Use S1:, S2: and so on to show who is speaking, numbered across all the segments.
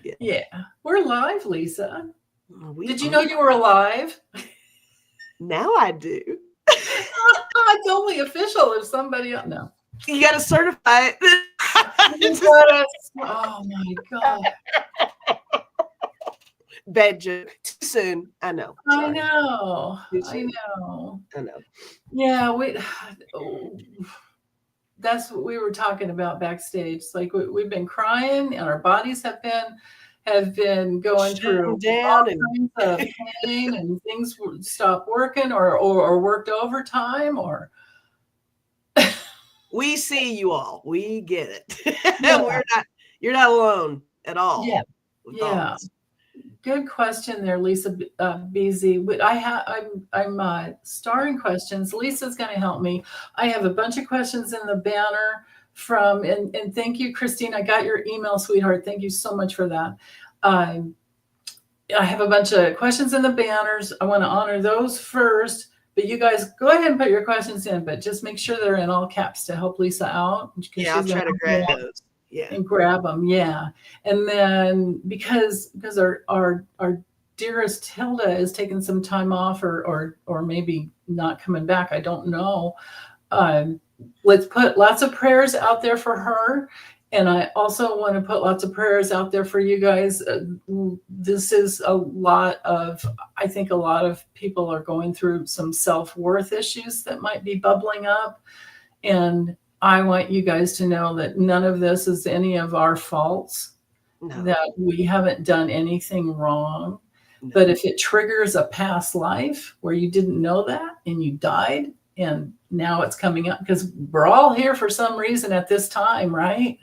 S1: Yeah.
S2: Yeah. We're live, Lisa.
S1: Well, we
S2: Did you
S1: are.
S2: know you were alive?
S1: Now I do.
S2: It's only official if somebody else. No.
S1: You got to certify it.
S2: You gotta, oh my God.
S1: Bad joke. Too soon. I know.
S2: I
S1: Sorry.
S2: know.
S1: Too
S2: I
S1: soon.
S2: know.
S1: I know.
S2: Yeah, that's what we were talking about backstage. It's like we've been crying and our bodies have been going
S1: Shutting
S2: through all
S1: down and
S2: kinds of pain and things would stop working or worked overtime or
S1: we see you all. We get it.
S2: yeah,
S1: You're not alone at all
S2: yeah,
S1: with all
S2: yeah.
S1: this.
S2: Good question there, Lisa BZ. I'm starring questions. Lisa's going to help me. I have a bunch of questions in the banner from and thank you, Christine. I got your email, sweetheart. Thank you so much for that. Um, I have a bunch of questions in the banners. I want to honor those first, but you guys go ahead and put your questions in, but just make sure they're in all caps to help Lisa out because
S1: Yeah, I'll
S2: she's going
S1: try to
S2: to
S1: grab those. Yeah.
S2: and grab them. Yeah. And then because our dearest Hilda is taking some time off or maybe not coming back. I don't know. Um, let's put lots of prayers out there for her. And I also want to put lots of prayers out there for you guys. This is I think a lot of people are going through some self-worth issues that might be bubbling up. And I want you guys to know that none of this is any of our faults,
S1: No.
S2: that we haven't done anything wrong.
S1: No.
S2: But if it triggers a past life where you didn't know that and you died and now it's coming up, because we're all here for some reason at this time, right?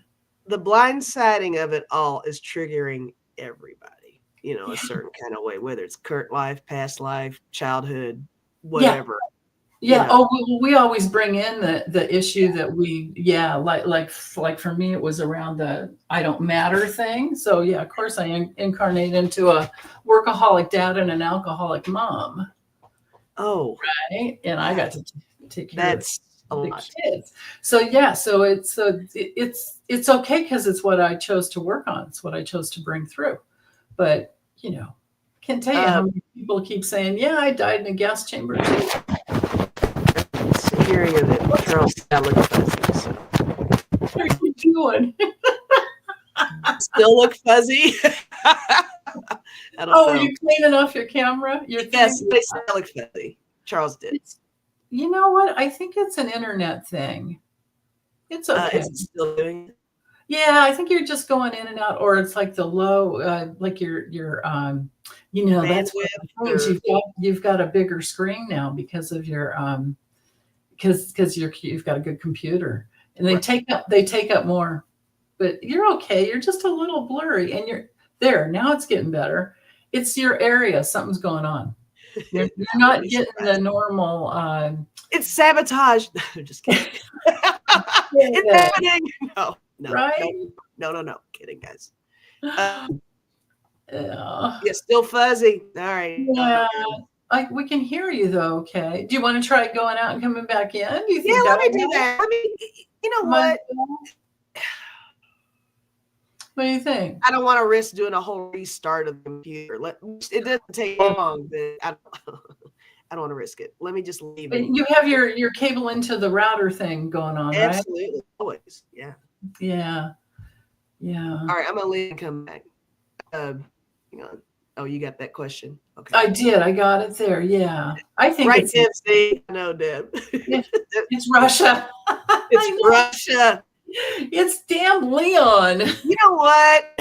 S1: The blindsiding of it all is triggering everybody, a certain kind of way, whether it's current life, past life, childhood, whatever.
S2: Yeah. Oh, we always bring in the issue that like for me, it was around the I don't matter thing. So yeah, of course I incarnate into a workaholic dad and an alcoholic mom.
S1: Oh,
S2: right. And I got to take care of the kids. So yeah, so it's okay because it's what I chose to work on. It's what I chose to bring through. But can't tell you how many people keep saying, "Yeah, I died in a gas chamber too."
S1: Hearing of it, Charles look fuzzy. So.
S2: What are you doing?
S1: Still look fuzzy.
S2: Are you cleaning off your camera?
S1: Yes, they still look fuzzy. Charles did.
S2: You know what? I think it's an internet thing. It's okay.
S1: Is it still doing it?
S2: Yeah, I think you're just going in and out, or it's like the low, like your that's what you've got a bigger screen now because of your because you've got a good computer, and they take up more, but you're okay. You're just a little blurry, and you're there now. It's getting better. It's your area. Something's going on. You're not getting the normal.
S1: It's sabotage. I'm just kidding. It's happening. No,
S2: right?
S1: No. Kidding, guys.
S2: Yeah.
S1: Still fuzzy. All right.
S2: Yeah. We can hear you though. Okay. Do you want to try going out and coming back in? Do you think
S1: let me do that. I mean, you know what?
S2: What do you think?
S1: I don't want to risk doing a whole restart of the computer. It doesn't take long, but I don't want to risk it. Let me just leave it.
S2: You have your cable into the router thing going on, right?
S1: Absolutely. Always. Yeah.
S2: Yeah. Yeah.
S1: All right. I'm going to leave and come back. Hang on. Oh, you got that question? Okay.
S2: I did. I got it there. Yeah. I think
S1: right, Deb. See? No, Deb.
S2: It's Russia.
S1: It's Russia.
S2: It's damn Leon.
S1: You know what?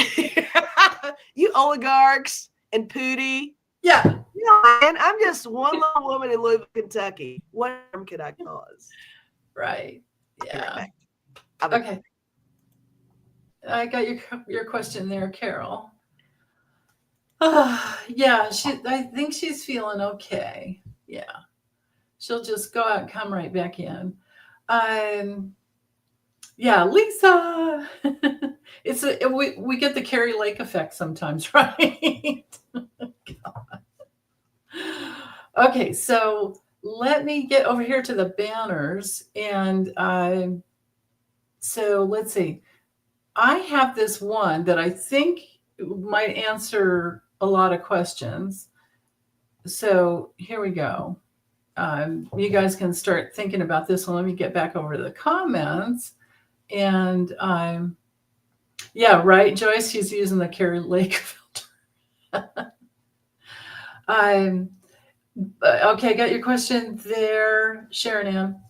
S1: You oligarchs and Pootie.
S2: Yeah.
S1: Man, I'm just one little woman in Louisville, Kentucky. What harm could I cause?
S2: Right. Yeah.
S1: Right
S2: okay. I got your question there, Carol. Yeah, I think she's feeling okay. Yeah. She'll just go out and come right back in. Yeah, Lisa. We get the Carrie Lake effect sometimes, right? Okay, so let me get over here to the banners, and so let's see. I have this one that I think might answer a lot of questions. So here we go. You guys can start thinking about this one. Let me get back over to the comments. And yeah, right, Joyce, she's using the Carrie Lake filter. um, okay, got your question there, Sharon Ann.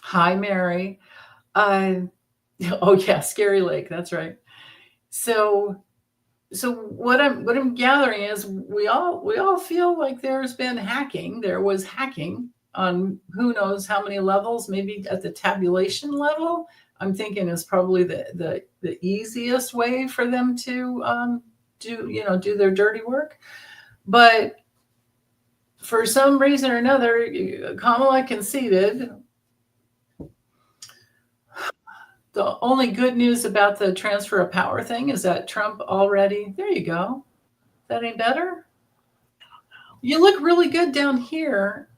S2: Hi, Mary. Um, oh yeah, Scary Lake. That's right. So what I'm gathering is we all feel like there's been hacking. There was hacking on who knows how many levels. Maybe at the tabulation level, I'm thinking is probably the easiest way for them to do their dirty work. But for some reason or another, Kamala conceded. The only good news about the transfer of power thing is that Trump already, there you go. That ain't better? You look really good down here.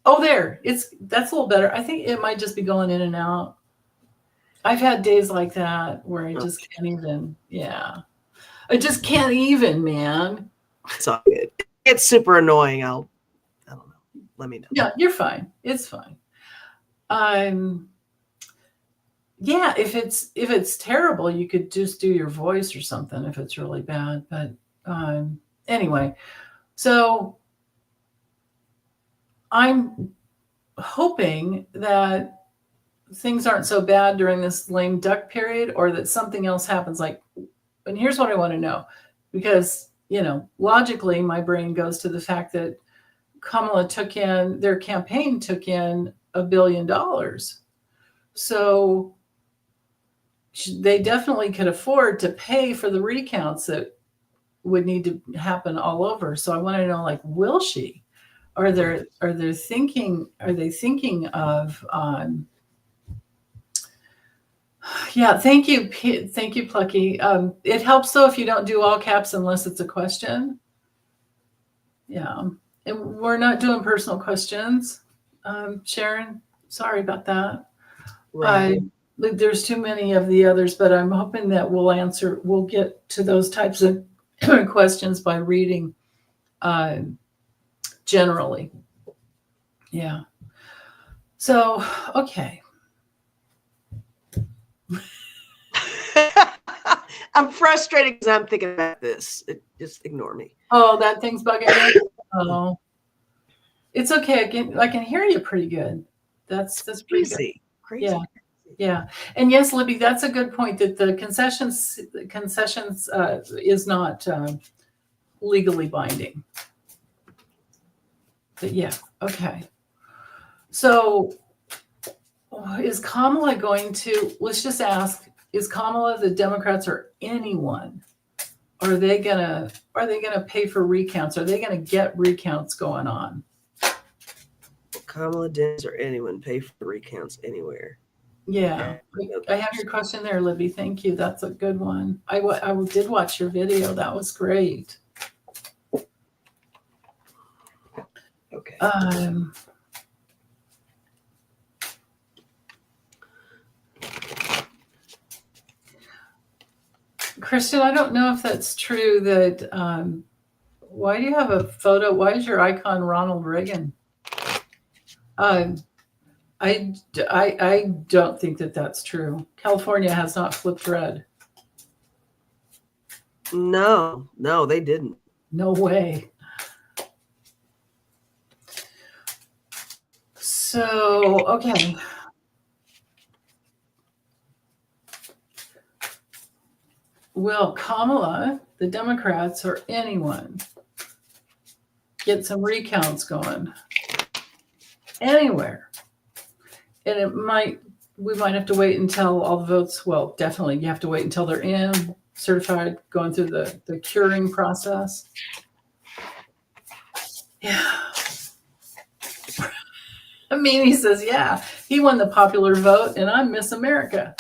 S2: Oh, there. That's a little better. I think it might just be going in and out. I've had days like that where I just can't even. Yeah, I just can't even, man.
S1: It's all good. It's super annoying. I don't know. Let me know.
S2: Yeah, you're fine. It's fine. Yeah, if it's terrible, you could just do your voice or something if it's really bad. But anyway, so I'm hoping that things aren't so bad during this lame duck period, or that something else happens. And here's what I want to know, because logically my brain goes to the fact that their campaign took in $1 billion, so they definitely could afford to pay for the recounts that would need to happen all over. So I want to know, will she? Are they thinking of yeah, thank you, Plucky. It helps though if you don't do all caps unless it's a question. Yeah, and we're not doing personal questions, Sharon. Sorry about that.
S1: Right.
S2: There's too many of the others, but I'm hoping that we'll get to those types of questions by reading generally. Yeah. So, okay.
S1: I'm frustrated because I'm thinking about this. Just ignore me.
S2: Oh, that thing's bugging you? Oh. It's okay. I can hear you pretty good. That's pretty good.
S1: Crazy.
S2: Yeah. Yeah. And yes, Libby, that's a good point, that the concessions is not legally binding. But yeah. Okay. So is Kamala let's just ask, is Kamala, the Democrats, or anyone, are they gonna pay for recounts? Are they gonna get recounts going on?
S1: Kamala Dems or anyone pay for recounts anywhere?
S2: Yeah, I have your question there, Libby. Thank you. That's a good one. I did watch your video. That was great.
S1: Okay.
S2: Christian, I don't know if that's true. That why do you have a photo? Why is your icon Ronald Reagan? I don't think that that's true. California has not flipped red.
S1: No, they didn't.
S2: No way. So, okay. Will Kamala, the Democrats, or anyone get some recounts going anywhere? And we might have to wait until all the votes, well, definitely you have to wait until they're in, certified, going through the curing process. Yeah. I mean, he says, yeah, he won the popular vote and I'm Miss America.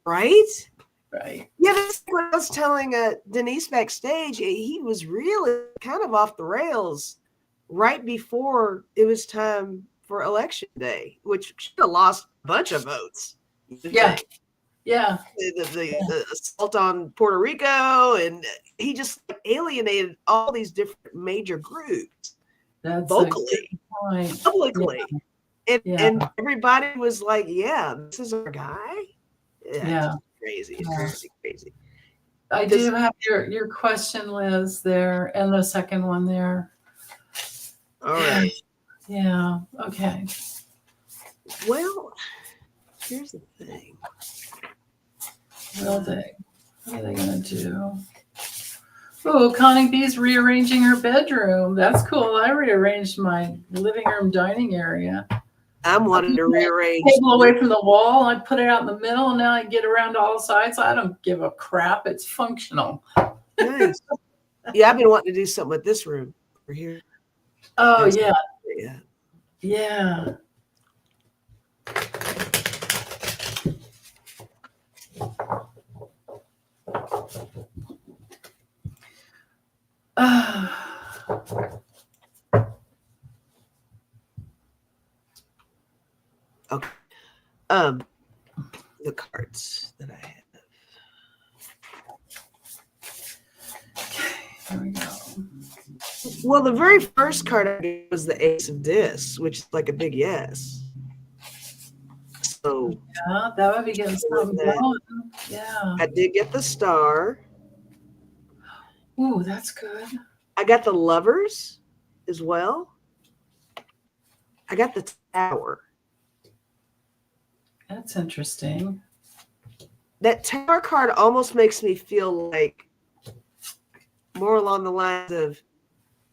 S1: Right?
S2: Right.
S1: Yeah, that's what I was telling Denise backstage. He was really kind of off the rails right before it was time for election day, which should have lost a bunch of votes.
S2: Yeah. Yeah.
S1: the assault on Puerto Rico, and he just alienated all these different major groups
S2: That's a good
S1: vocally,
S2: point. Yeah.
S1: publicly.
S2: Yeah.
S1: And everybody was like, yeah, this is our guy. Yeah, it's
S2: Yeah.
S1: just crazy. It's
S2: Yeah.
S1: crazy, crazy.
S2: I
S1: Because,
S2: do have your question, Liz, there, and the second one there.
S1: all right.
S2: Yeah. Okay.
S1: Well, here's the thing.
S2: Will they? What are they gonna do? Oh, Connie B's rearranging her bedroom. That's cool. I rearranged my living room dining area.
S1: I'm
S2: I
S1: wanting
S2: moved
S1: to
S2: my
S1: rearrange.
S2: table away from the wall. I put it out in the middle, and now I get around all sides. I don't give a crap. It's functional.
S1: Nice. Yeah, I've been wanting to do something with this room over here.
S2: Oh
S1: There's,
S2: yeah,
S1: yeah.
S2: yeah.
S1: Okay. The cards that I have.
S2: Here we go.
S1: Well, the very first card I got was the Ace of Discs, which is like a big yes. So
S2: Yeah, that would be getting something going. Yeah.
S1: I did get the Star.
S2: Ooh, that's good.
S1: I got the Lovers as well. I got the Tower.
S2: That's interesting.
S1: That Tower card almost makes me feel like more along the lines of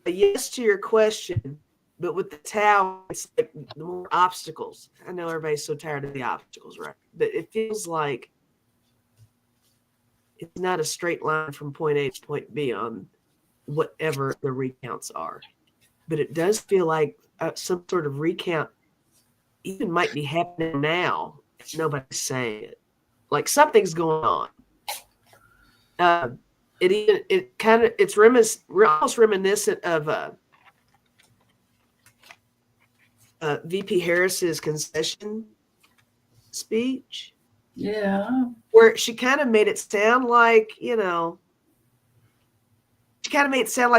S1: a yes to your question, but with the Tower, it's like the more obstacles. I know everybody's so tired of the obstacles, right? But it feels like it's not a straight line from point A to point B on whatever the recounts are. But it does feel like some sort of recount even might be happening now. If nobody's saying it. Like something's going on. It's almost reminiscent of VP Harris's concession speech.
S2: Yeah.
S1: Where she kind of made it sound like,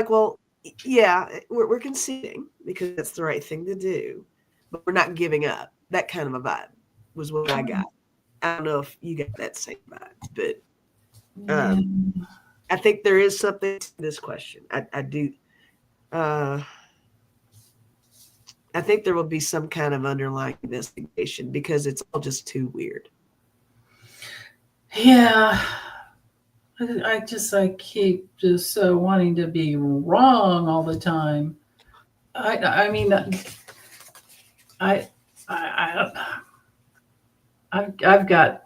S1: well, yeah, we're conceding because that's the right thing to do, but we're not giving up. That kind of a vibe was what I got. I don't know if you got that same vibe, but I think there is something to this question. I do. I think there will be some kind of underlying investigation because it's all just too weird.
S2: Yeah. I keep just wanting to be wrong all the time. I mean, I've got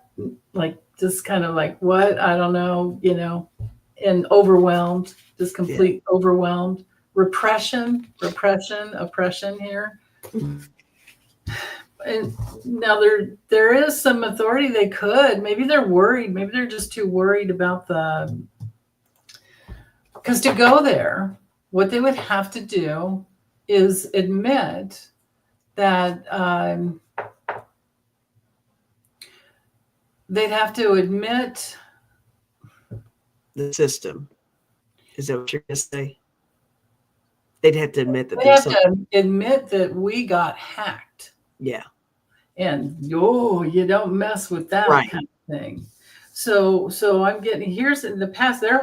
S2: like just kind of like what I don't know, and overwhelmed, just complete overwhelmed, oppression here. And now there is some authority. They could, maybe they're worried, maybe they're just too worried about because to go there, what they would have to do is admit that they'd have to admit
S1: the system. Is that what you're going to say? They'd have to admit that
S2: they have to admit that we got hacked.
S1: Yeah.
S2: And you don't mess with that kind of thing. So I'm getting here's in the past they're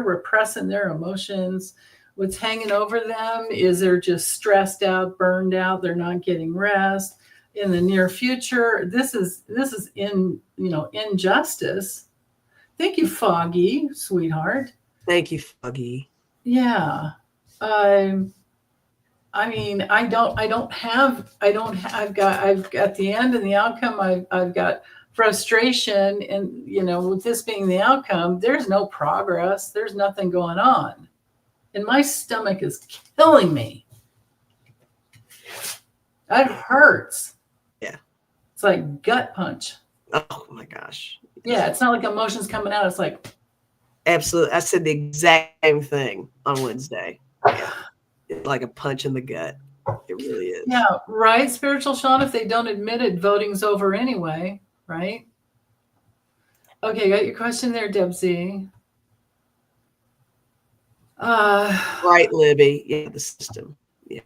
S2: repressing their emotions. What's hanging over them is they're just stressed out, burned out. They're not getting rest. In the near future, this is injustice. Thank you, Foggy, sweetheart.
S1: Thank you, Foggy.
S2: Yeah. I mean, I've got the end and the outcome. I've got frustration, and with this being the outcome, there's no progress. There's nothing going on, and my stomach is killing me. It hurts.
S1: Yeah,
S2: it's like gut punch.
S1: Oh my gosh.
S2: Yeah, it's not like emotions coming out. It's like
S1: absolutely. I said the exact same thing on Wednesday. Yeah. It's like a punch in the gut. It really is.
S2: Yeah, right, Spiritual Sean. If they don't admit it, voting's over anyway, right? Okay, got your question there, Debsy.
S1: Right, Libby. Yeah, the system. Yeah.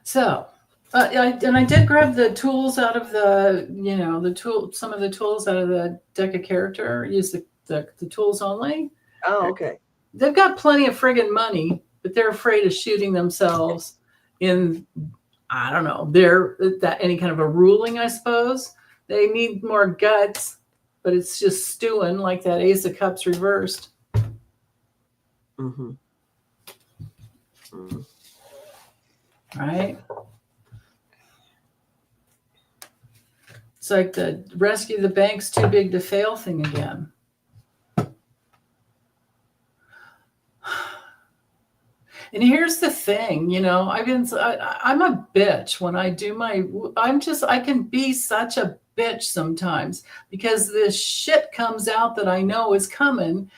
S2: So, and I did grab the tools out of the, some of the tools out of the deck of character. Use the tools only.
S1: Oh, okay.
S2: They've got plenty of friggin' money, but they're afraid of shooting themselves in, I don't know, that any kind of a ruling, I suppose. They need more guts, but it's just stewing like that Ace of Cups reversed.
S1: Mm-hmm. Mm-hmm.
S2: Right? It's like the rescue the bank's too big to fail thing again. And here's the thing, I'm a bitch when I do I can be such a bitch sometimes because this shit comes out that I know is coming.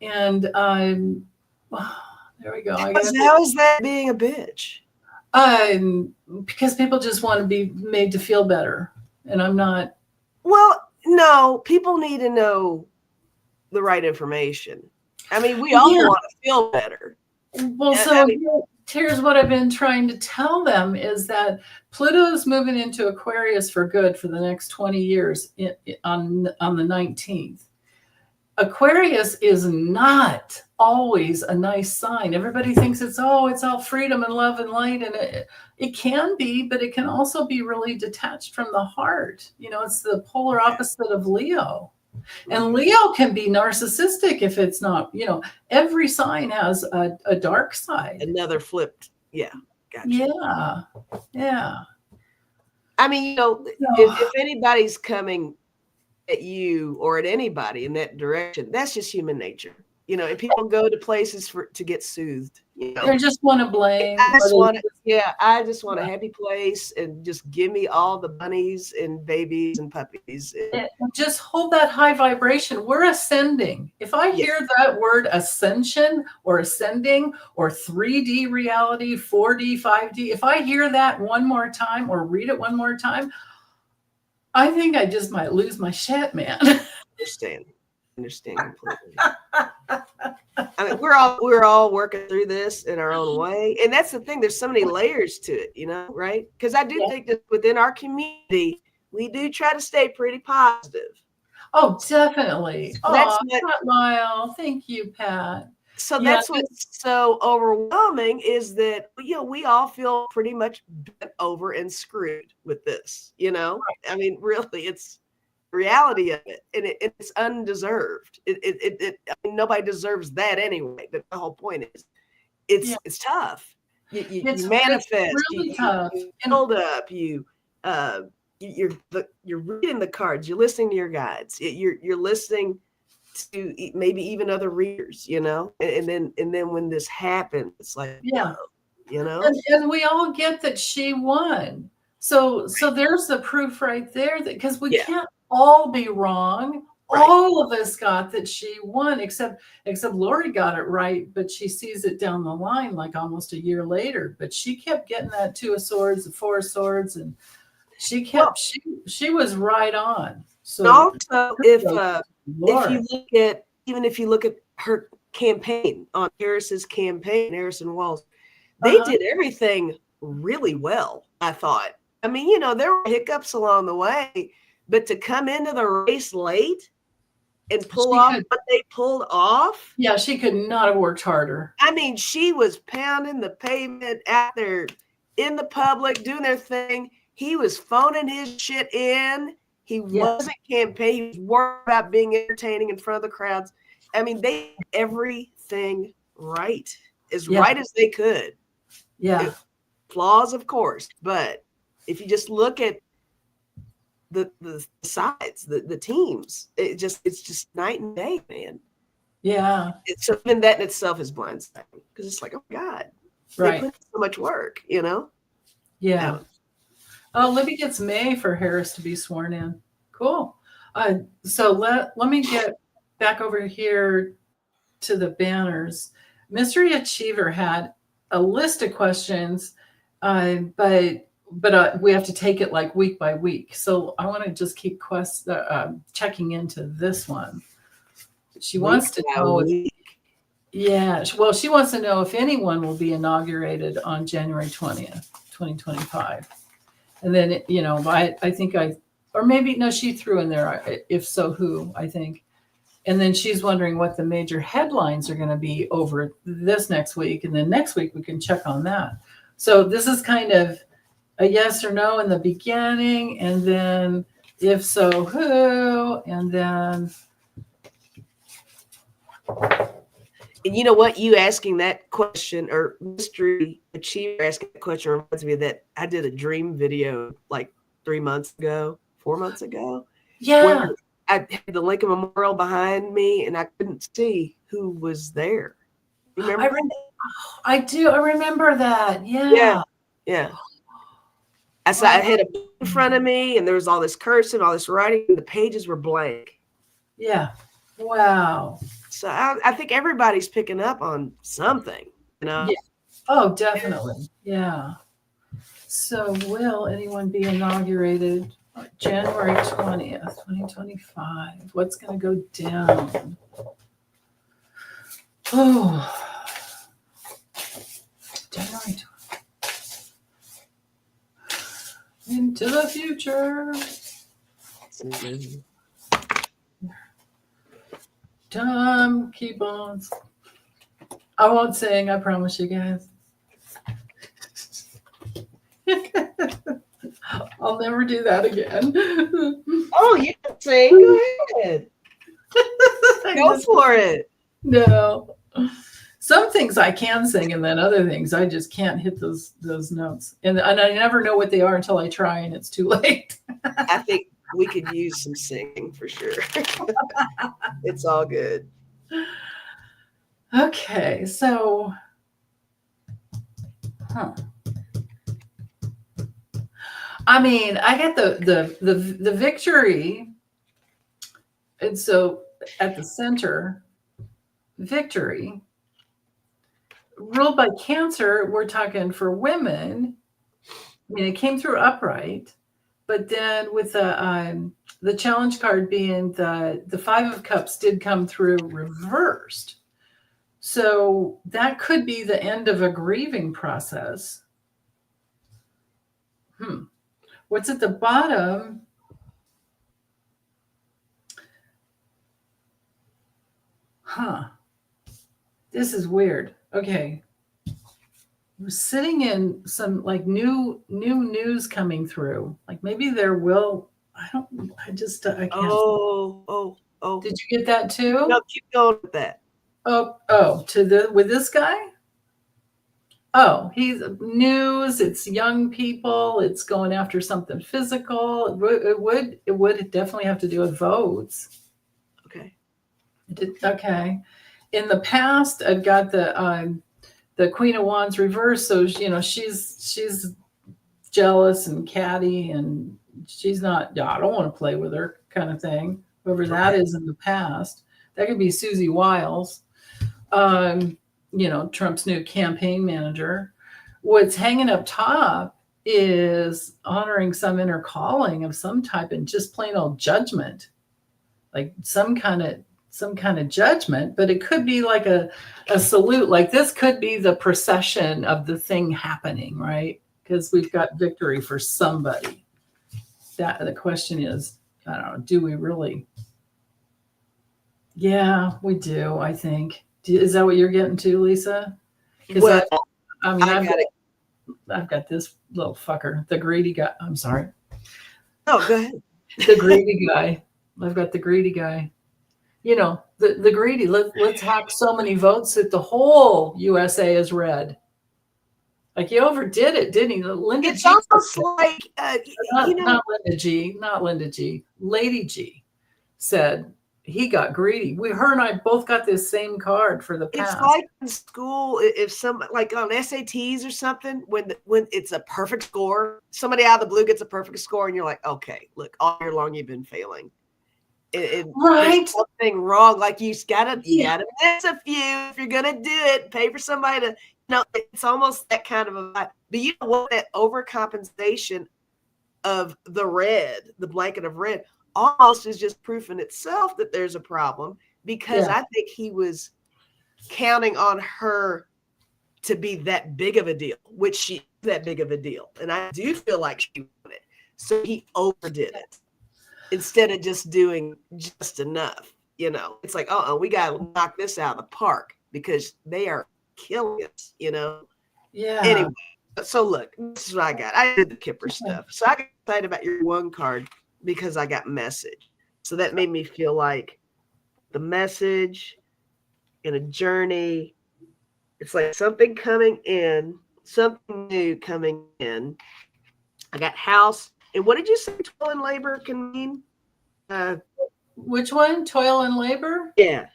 S2: And there we go.
S1: How is that being a bitch?
S2: Because people just want to be made to feel better. And I'm not.
S1: Well, no, people need to know the right information. I mean, we all want to feel better.
S2: Well, so here's what I've been trying to tell them is that Pluto's moving into Aquarius for good for the next 20 years on the 19th. Aquarius is not always a nice sign. Everybody thinks it's all freedom and love and light, and it can be, but it can also be really detached from the heart. It's the polar opposite of Leo. And Leo can be narcissistic if it's not, every sign has a dark side.
S1: Another flipped. Yeah.
S2: Gotcha. Yeah.
S1: I mean, if anybody's coming at you or at anybody in that direction, that's just human nature. And people go to places to get soothed.
S2: They just want to blame.
S1: I just want a happy place and just give me all the bunnies and babies and puppies.
S2: And just hold that high vibration. We're ascending. If I hear that word ascension or ascending or 3D reality, 4D, 5D, if I hear that one more time or read it one more time, I think I just might lose my shit, man.
S1: Understand completely. I mean, we're all working through this in our own way, and that's the thing. There's so many layers to it, right? Because I do think that within our community, we do try to stay pretty positive.
S2: Oh, definitely. Lyle. Thank you, Pat.
S1: So that's what's so overwhelming is that we all feel pretty much bent over and screwed with this. Right. I mean, really, it's reality of it, and it's undeserved. I mean, nobody deserves that anyway. But the whole point is, it's tough. You manifest.
S2: Really tough.
S1: You build up. You're reading the cards. You're listening to your guides. You're listening to maybe even other readers. And then when this happens, it's like
S2: and we all get that she won. So there's the proof right there that because we can't all be wrong. Right. All of us got that she won, except Lori got it right, but she sees it down the line like almost a year later. But she kept getting that 2 of Swords, the 4 of Swords, and she kept she was right on. So
S1: also, if you look at her campaign on Harris's campaign, Harrison Walls, they did everything really well. I thought. I mean, there were hiccups along the way, but to come into the race late and pull off what they pulled off.
S2: Yeah, she could not have worked harder.
S1: I mean, she was pounding the pavement out there in the public, doing their thing. He was phoning his shit in. He wasn't campaigning. He was worried about being entertaining in front of the crowds. I mean, they did everything right, right as they could.
S2: Yeah.
S1: Flaws, of course, but if you just look at the sides, the teams, it's just night and day, man.
S2: Yeah.
S1: So even that in itself is blindsiding because it's like, oh God, they put so much work,
S2: Yeah. Oh, Libby gets May for Harris to be sworn in. Cool. So let me get back over here to the banners. Mystery Achiever had a list of questions But we have to take it like week by week. So I want to just keep checking into this one. She wants to know well, she wants to know if anyone will be inaugurated on January 20th, 2025. And then, I think or maybe, no, she threw in there, if so, who, I think. And then she's wondering what the major headlines are going to be over this next week. And then next week we can check on that. So this is kind of a yes or no in the beginning. And then if so, who, and then.
S1: And you know what? You asking that question, or Mystery Achiever asking that question, reminds me that I did a dream video like 4 months ago.
S2: Yeah.
S1: Where I had the Lincoln Memorial behind me and I couldn't see who was there. Remember?
S2: I do. I remember that. Yeah.
S1: Yeah. I had a book in front of me and there was all this cursive, all this writing, and the pages were blank.
S2: Yeah. Wow.
S1: So I think everybody's picking up on something,
S2: Yeah. Oh, definitely. Yeah. So will anyone be inaugurated January 20th, 2025? What's going to go down? Oh, January 20th. Into the future. Time keep on. I won't sing, I promise you guys. I'll never do that again.
S1: Oh, you can sing. Go ahead. Go for it.
S2: No. Some things I can sing, and then other things I just can't hit those notes. And I never know what they are until I try, and it's too late.
S1: I think we could use some singing for sure. It's all good.
S2: Okay, so I mean, I get the victory, and so at the center, victory, ruled by Cancer. We're talking for women. I mean, it came through upright, but then with the challenge card being the Five of Cups did come through reversed. So that could be the end of a grieving process. What's at the bottom? This is weird. Okay. We're sitting in some like new news coming through. Like maybe there will, I can't.
S1: Oh.
S2: Did you get that too?
S1: No, keep going with that.
S2: With this guy? Oh, he's news. It's young people. It's going after something physical. It would definitely have to do with votes.
S1: Okay.
S2: Okay. In the past, I've got the Queen of Wands reversed. So she's jealous and catty, and she's not. I don't want to play with her, kind of thing. Whoever that is in the past, that could be Susie Wiles. Trump's new campaign manager. What's hanging up top is honoring some inner calling of some type and just plain old judgment, like some kind of judgment. But it could be like a salute. Like this could be the procession of the thing happening, right? Because we've got victory for somebody. That the question is, I don't know, do we really? Yeah, we do, I think. Is that what you're getting to, Lisa?
S1: Well,
S2: I've got this little fucker, the greedy guy. I'm sorry.
S1: Oh, go ahead.
S2: The greedy guy. I've got the greedy guy. The greedy. Let's hack so many votes that the whole USA is red. Like he overdid it, didn't he? Linda
S1: It's
S2: G
S1: almost like
S2: not Linda G. Lady G said he got greedy. Her and I both got this same card for the past.
S1: It's like in school, if some like on SATs or something, when it's a perfect score, somebody out of the blue gets a perfect score, and you're like, okay, look, all year long you've been failing.
S2: Right.
S1: There's something wrong. Like you gotta miss a few if you're gonna do it. Pay for somebody to No, it's almost that kind of a vibe. But you know what? That overcompensation of the red, the blanket of red, almost is just proof in itself that there's a problem, because
S2: Yeah.
S1: I think he was counting on her to be that big of a deal, which she is that big of a deal. And I do feel like she wanted it. So he overdid it instead of just doing just enough. You know, it's like, we got to knock this out of the park because they are killing us, you know?
S2: Yeah.
S1: Anyway, so look, this is what I got. I did the Kipper stuff. So I got excited about your one card because I got message. So that made me feel like the message in a journey. It's like something coming in, something new coming in. I got house. And what did you say toil and labor can mean?
S2: Which one? Toil and labor?
S1: Yeah.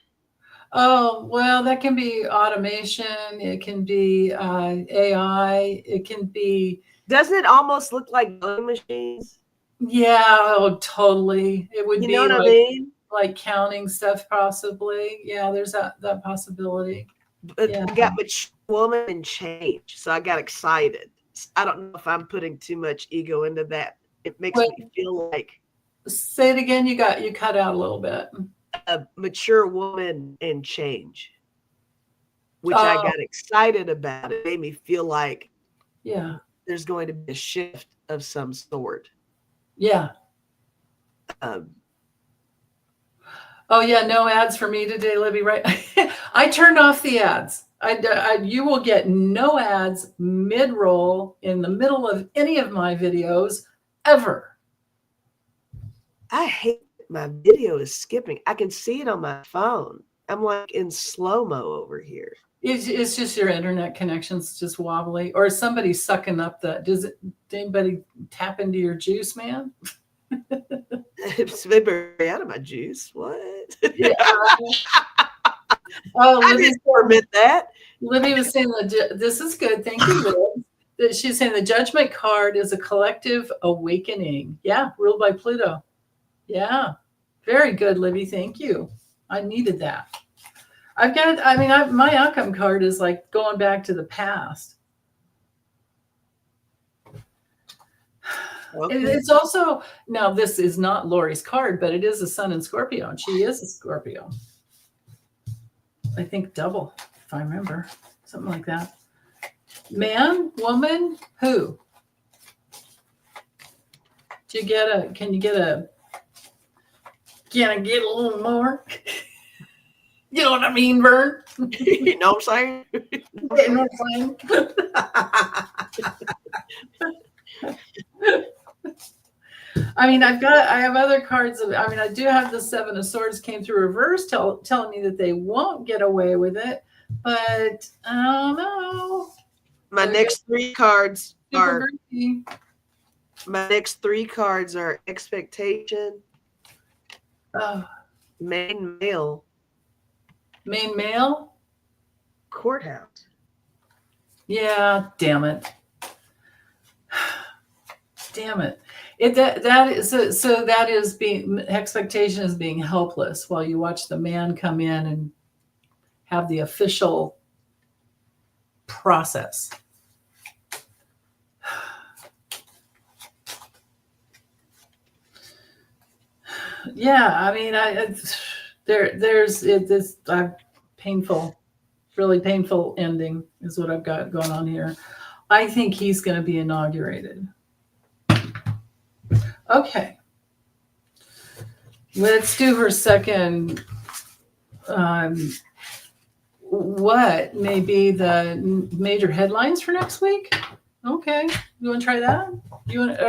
S2: Oh, well, that can be automation. It can be AI. It can be.
S1: Doesn't it almost look like voting machines?
S2: Yeah, oh, totally. It would
S1: You
S2: be
S1: know what I
S2: like,
S1: mean?
S2: like counting stuff, possibly. Yeah, there's that possibility.
S1: But
S2: Yeah.
S1: I got mature woman and change. So I got excited. I don't know if I'm putting too much ego into that. It makes
S2: Wait.
S1: me feel like
S2: Say it again. You cut out a little bit.
S1: a mature woman and change, which I got excited about. It made me feel like
S2: Yeah.
S1: there's going to be a shift of some sort.
S2: Yeah. Oh yeah, no ads for me today, Libby. Right? I turned off the ads. You will get no ads mid-roll in the middle of any of my videos ever.
S1: I hate my video is skipping. I can see it on my phone. I'm like in slow-mo over here.
S2: It's just your internet connection's just wobbly, or is somebody sucking up the. Did anybody tap into your juice, man?
S1: It's been out of my juice. What?
S2: Yeah. Oh,
S1: I didn't permit that.
S2: Libby was saying that this is good. Thank you, Liv. She's saying the judgment card is a collective awakening. Yeah, ruled by Pluto. Yeah, very good, Libby. Thank you. I needed that. My outcome card is like going back to the past. Okay. It's also, now this is not Lori's card, but it is a sun in Scorpio, and she is a Scorpio. I think double, if I remember, something like that. Man, woman, who? Can you get a little more? You know what I mean, Vern?
S1: You know what I'm saying?
S2: You know what I'm saying? I mean, I have other cards. I do have the Seven of Swords came through reverse, telling me that they won't get away with it. But I don't know.
S1: My next three cards are expectation, main male, courthouse. Yeah, damn it. Damn it. That is being, expectation is being helpless while you watch the man come in and have the official process. Yeah, I mean, there's this painful, really painful ending is what I've got going on here. I think he's going to be inaugurated. Okay. Let's do her second. What may be the major headlines for next week? Okay. You want to try that? Are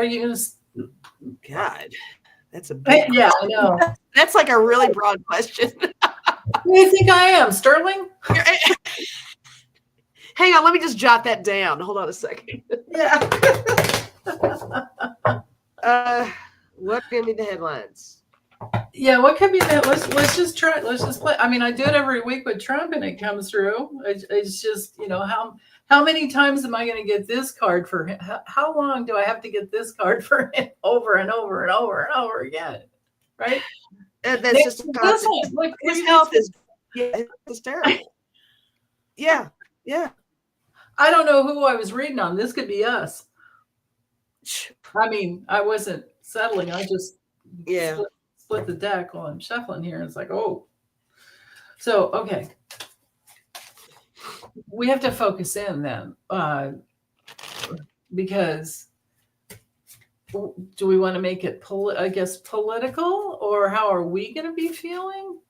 S1: you going to? God, that's a big
S2: Yeah, I know.
S1: That's like a really broad question.
S2: Who do you think I am, Sterling?
S1: Hang on, let me just jot that down. Hold on a second.
S2: Yeah.
S1: What can be the headlines?
S2: Yeah, what could be that? Let's just try. Let's just play. I mean, I do it every week with Trump, and it comes through. It's just, how many times am I going to get this card for him? How long do I have to get this card for him over and over and over and over again? Right?
S1: That's just a constant. His health is terrible. Yeah.
S2: I don't know who I was reading on. This could be us. I mean, I wasn't settling. I just
S1: Yeah.
S2: split the deck while I'm shuffling here. It's like, oh. So, okay. We have to focus in then. Because do we want to make it, political, or how are we going to be feeling?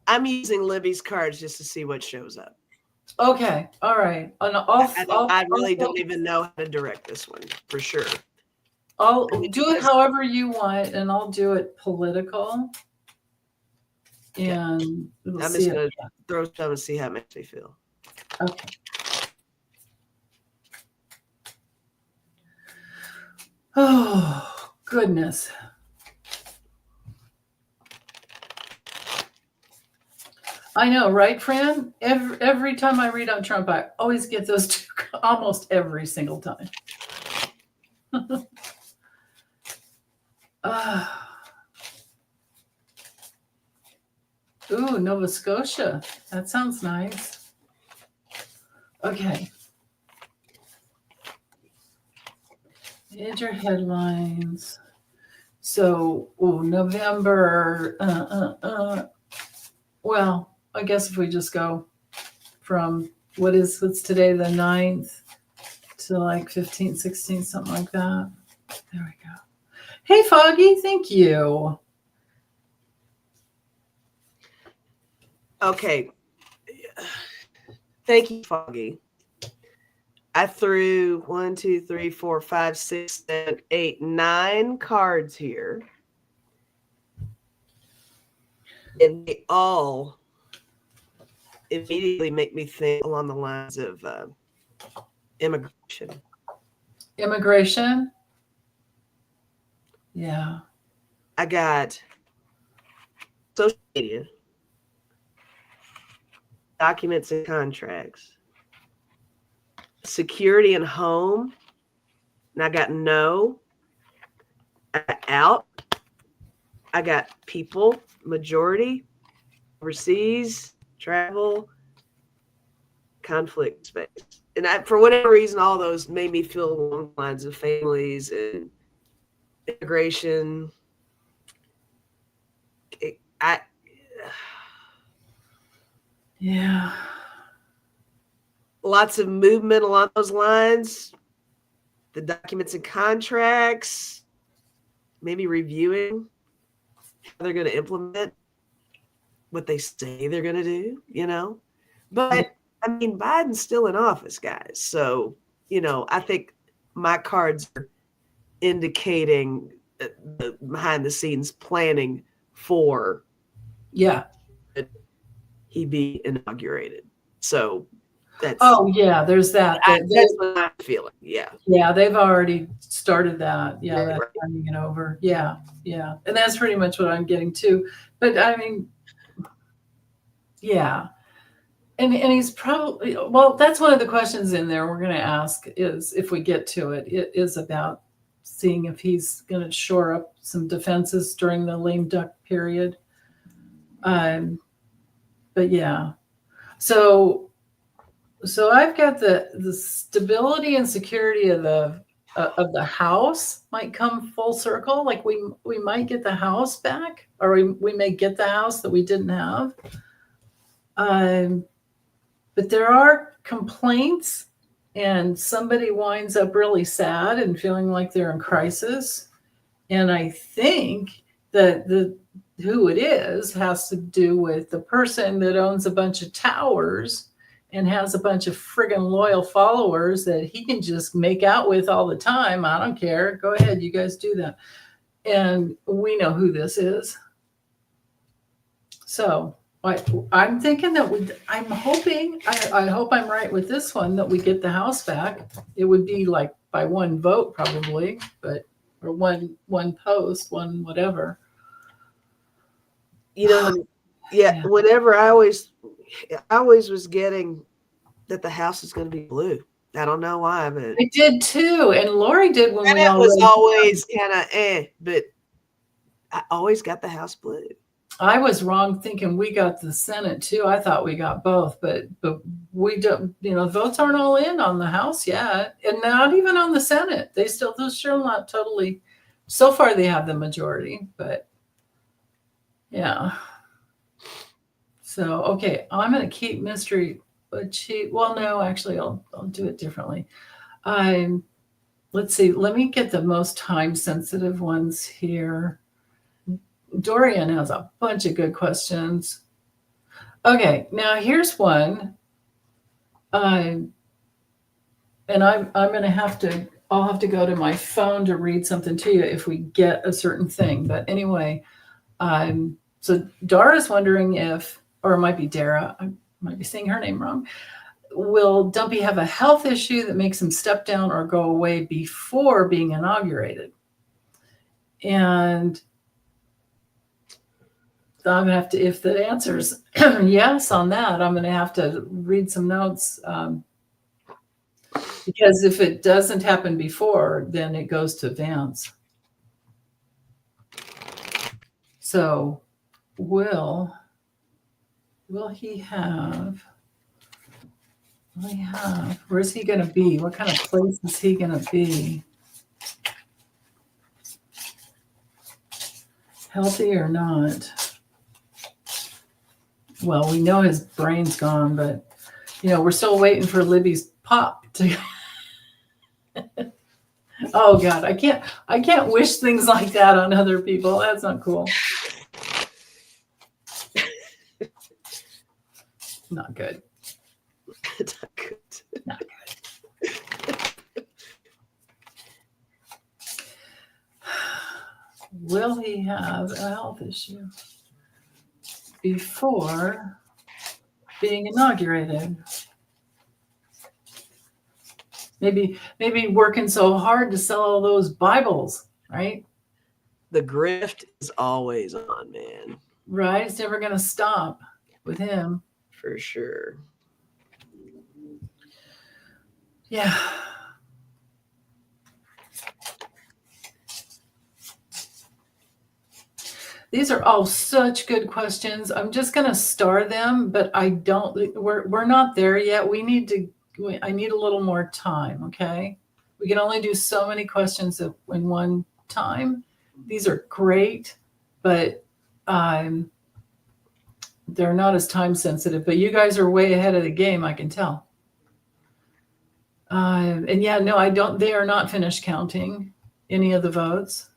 S1: I'm using Libby's cards just to see what shows up.
S2: Okay, all right. And
S1: I really don't even know how to direct this one for sure.
S2: I'll do it however you want, and I'll do it political. And
S1: I'm just going to throw some and see how it makes me feel.
S2: Okay. Oh, goodness. I know, right, Fran? Every time I read on Trump, I always get those two almost every single time. Ooh, Nova Scotia. That sounds nice. Okay. Major headlines. So, November. Well, I guess if we just go from what's today, the 9th to like 15th, 16th, something like that. There we go. Hey, Foggy, thank you.
S1: Okay. Thank you, Foggy. I threw 1, 2, 3, 4, 5, 6, 7, 8, 9 cards here. And they all immediately make me think along the lines of immigration.
S2: Immigration? Yeah.
S1: I got social media, documents and contracts, security and home, and I got no. I got out. I got people, majority, overseas, travel, conflict space. And for whatever reason, all those made me feel along the lines of families and immigration.
S2: Yeah.
S1: Lots of movement along those lines. The documents and contracts, maybe reviewing how they're going to implement what they say they're going to do, But, I mean, Biden's still in office, guys. So, I think my cards are indicating the behind-the-scenes planning for he be inaugurated. So that's
S2: there's that.
S1: That's what I'm feeling. Yeah.
S2: Yeah, they've already started that. Yeah,
S1: Yeah,
S2: that's
S1: right.
S2: turning it over. Yeah. And that's pretty much what I'm getting too. But I mean, yeah. And he's probably, well, that's one of the questions in there we're going to ask is, if we get to it, is about seeing if he's going to shore up some defenses during the lame duck period. But yeah. So I've got the stability and security of the house might come full circle. Like we might get the house back, or we may get the house that we didn't have. But there are complaints, and somebody winds up really sad and feeling like they're in crisis. And I think that who it is has to do with the person that owns a bunch of towers and has a bunch of friggin' loyal followers that he can just make out with all the time. I don't care. Go ahead. You guys do that. And we know who this is. So I'm thinking that I'm hoping, I hope I'm right with this one, that we get the house back. It would be like by one vote probably, or one post, one whatever.
S1: Whatever. I always was getting that the house is going to be blue. I don't know why, but
S2: I did too, and Lori did when we
S1: was always kind of but I always got the house blue.
S2: I was wrong thinking we got the Senate too. I thought we got both, but we don't. Votes aren't all in on the House yet, and not even on the Senate. They're still not totally. So far, they have the majority, but yeah. So okay, I'm going to keep mystery. But no, actually, I'll do it differently. Let's see. Let me get the most time sensitive ones here. Dorian has a bunch of good questions. Okay, now here's one. And I'll have to go to my phone to read something to you if we get a certain thing. But anyway, so Dara's wondering or it might be Dara, I might be saying her name wrong. Will Dumpy have a health issue that makes him step down or go away before being inaugurated? And I'm going to have to, if the answer's yes on that, I'm going to have to read some notes. Because if it doesn't happen before, then it goes to Vance. So will he have, where's he going to be? What kind of place is he going to be? Healthy or not? Well, we know his brain's gone, but we're still waiting for Libby's pop to. Oh God, I can't wish things like that on other people. That's not cool. Not good.
S1: Not good.
S2: Not good. Will he have a health issue before being inaugurated? Maybe working so hard to sell all those Bibles, right?
S1: The grift is always on, man.
S2: Right? It's never going to stop with him.
S1: For sure.
S2: Yeah. These are all such good questions. I'm just going to star them, but we're not there yet. I need a little more time. Okay. We can only do so many questions in one time. These are great, but they're not as time sensitive, but you guys are way ahead of the game. I can tell. And yeah, no, I don't, they are not finished counting any of the votes.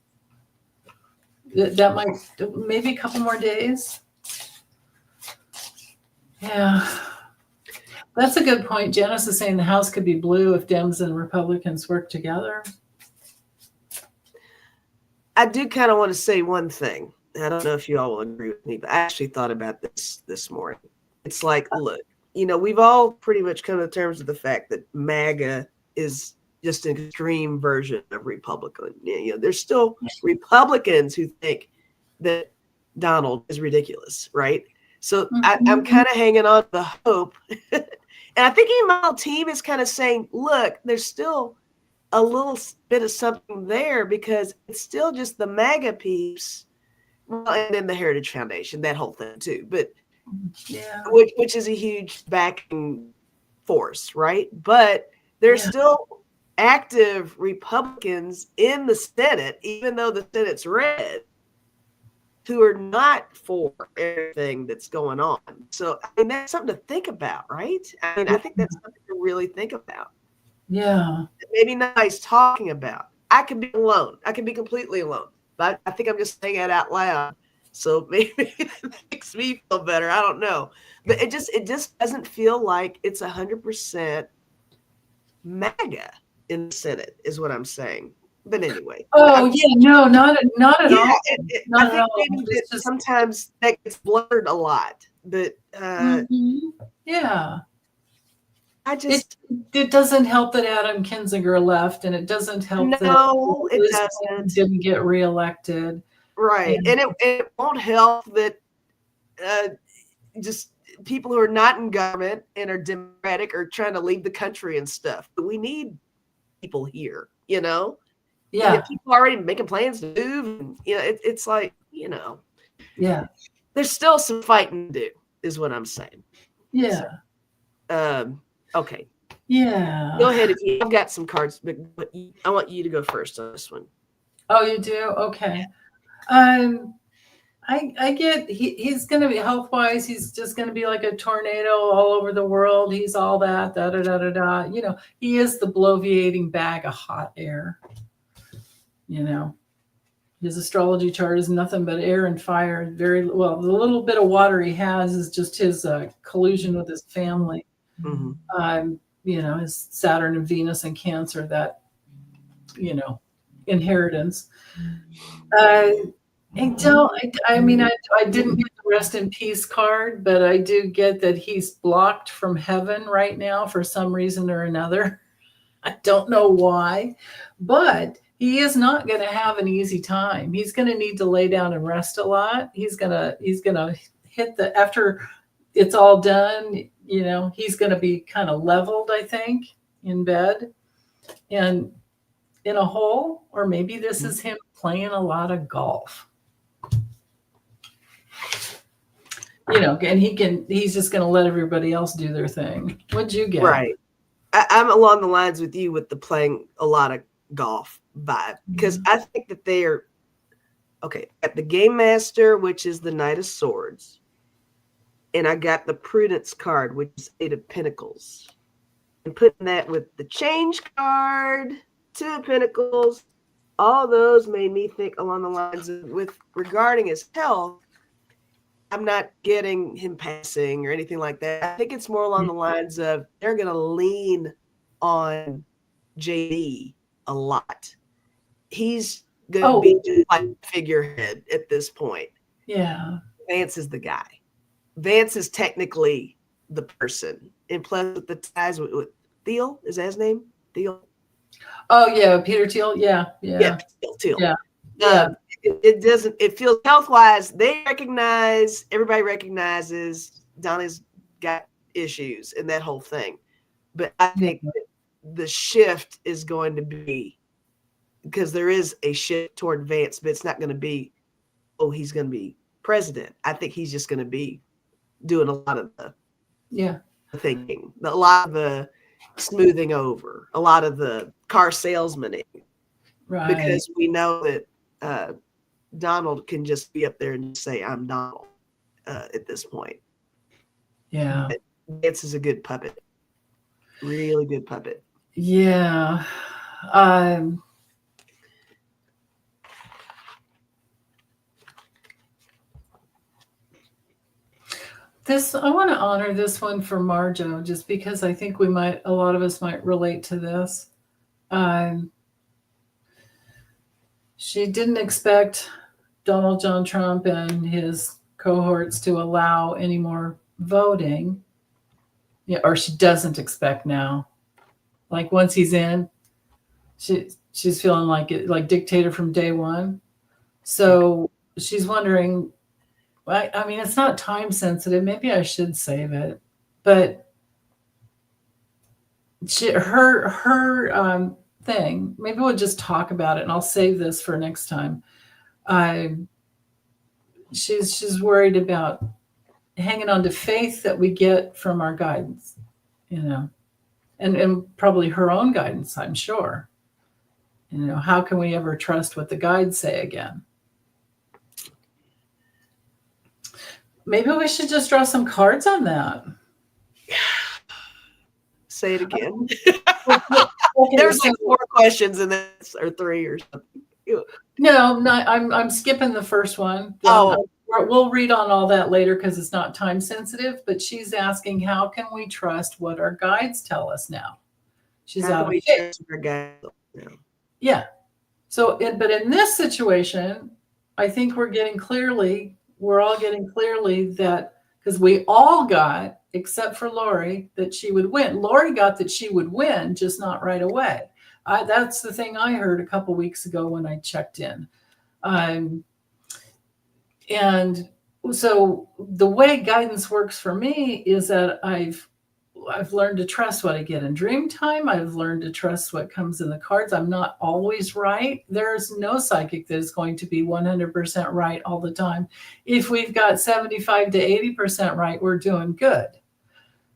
S2: That might, maybe a couple more days. Yeah. That's a good point. Janice is saying the House could be blue if Dems and Republicans work together.
S1: I do kind of want to say one thing. I don't know if you all will agree with me, but I actually thought about this morning. It's like, look, we've all pretty much come to terms with the fact that MAGA is just an extreme version of Republican. There's still Republicans who think that Donald is ridiculous, right? So I'm kind of hanging on to the hope. And I think even my team is kind of saying, look, there's still a little bit of something there because it's still just the MAGA peeps, well, and then the Heritage Foundation, that whole thing too. But
S2: yeah,
S1: which is a huge backing force, right? But there's still active Republicans in the Senate, even though the Senate's red, who are not for everything that's going on. So, I mean, that's something to think about, right? I mean, I think that's something to really think about.
S2: Yeah.
S1: Maybe not nice talking about. I could be alone. I could be completely alone. But I think I'm just saying it out loud. So maybe it makes me feel better. I don't know. But it just doesn't feel like it's 100% MAGA in the Senate is what I'm saying. But anyway.
S2: Oh yeah, no, not at all.
S1: I think maybe that sometimes that gets blurred a lot. But
S2: yeah.
S1: It
S2: doesn't help that Adam Kinzinger left, and it doesn't help that
S1: it doesn't.
S2: Didn't get reelected.
S1: Right. And it won't help that just people who are not in government and are Democratic are trying to leave the country and stuff. But we need people here, Yeah.
S2: Yeah.
S1: People already making plans to move. And, it's like,
S2: Yeah.
S1: there's still some fighting to do, is what I'm saying.
S2: Yeah.
S1: Okay.
S2: Yeah.
S1: Go ahead. I've got some cards, but I want you to go first on this one.
S2: Oh, you do? Okay. I get he's going to be health-wise. He's just going to be like a tornado all over the world. He's all that, da da da da da. You know, he is the bloviating bag of hot air. You know, his astrology chart is nothing but air and fire. Very well. The little bit of water he has is just his collusion with his family.
S1: Mm-hmm.
S2: You know, his Saturn and Venus and Cancer, that, you know, inheritance. I mean, I didn't get the rest in peace card, but I do get that he's blocked from heaven right now for some reason or another. I don't know why, but he is not going to have an easy time. He's going to need to lay down and rest a lot. He's going to hit after it's all done, you know, he's going to be kind of leveled, I think, in bed and in a hole, or maybe this is him playing a lot of golf. You know, and he's just going to let everybody else do their thing. What'd you get?
S1: Right. I'm along the lines with you with the playing a lot of golf vibe, because I think that they are, okay, at the Game Master, which is the Knight of Swords, and I got the Prudence card, which is 8 of Pentacles, and putting that with the Change card, 2 of Pentacles, all those made me think along the lines of, with regarding his health, I'm not getting him passing or anything like that. I think it's more along the lines of they're going to lean on JD a lot. He's going to be like figurehead at this point.
S2: Yeah.
S1: Vance is the guy. Vance is technically the person. And plus with the ties with Thiel, is that his name? Thiel?
S2: Oh, yeah. Peter Thiel. Yeah. Yeah.
S1: Thiel.
S2: Yeah.
S1: It feels health-wise, everybody recognizes Donna's got issues and that whole thing. But I think that the shift is going to be, because there is a shift toward Vance, but it's not going to be, he's going to be president. I think he's just going to be doing a lot of the thinking, a lot of the smoothing over, a lot of the car salesmaning.
S2: Right.
S1: Because we know that Donald can just be up there and say, I'm Donald at this point.
S2: Yeah.
S1: But Vance is a good puppet. Really good puppet.
S2: Yeah. I want to honor this one for Marjo, just because I think a lot of us might relate to this. She didn't expect Donald John Trump and his cohorts to allow any more voting. Yeah, or she doesn't expect now. Like once he's in, she's feeling like dictator from day one. So she's wondering, I mean, it's not time sensitive. Maybe I should save it, but her thing. Maybe we'll just talk about it, and I'll save this for next time. She's worried about hanging on to faith that we get from our guidance, you know, and probably her own guidance, I'm sure. You know, how can we ever trust what the guides say again? Maybe we should just draw some cards on that.
S1: Say it again.
S2: Okay,
S1: There's like 4 questions in this, or 3 or something.
S2: No, I'm skipping the first one. We'll read on all that later because it's not time sensitive. But she's asking, how can we trust what our guides tell us now? She's out of faith. Yeah. So, but in this situation, I think we're all getting clearly that, because we all got, except for Lori, that she would win. Lori got that she would win, just not right away. That's the thing I heard a couple weeks ago when I checked in. And so the way guidance works for me is that I've learned to trust what I get in dream time. I've learned to trust what comes in the cards. I'm not always right. There's no psychic that is going to be 100% right all the time. If we've got 75 to 80% right, we're doing good.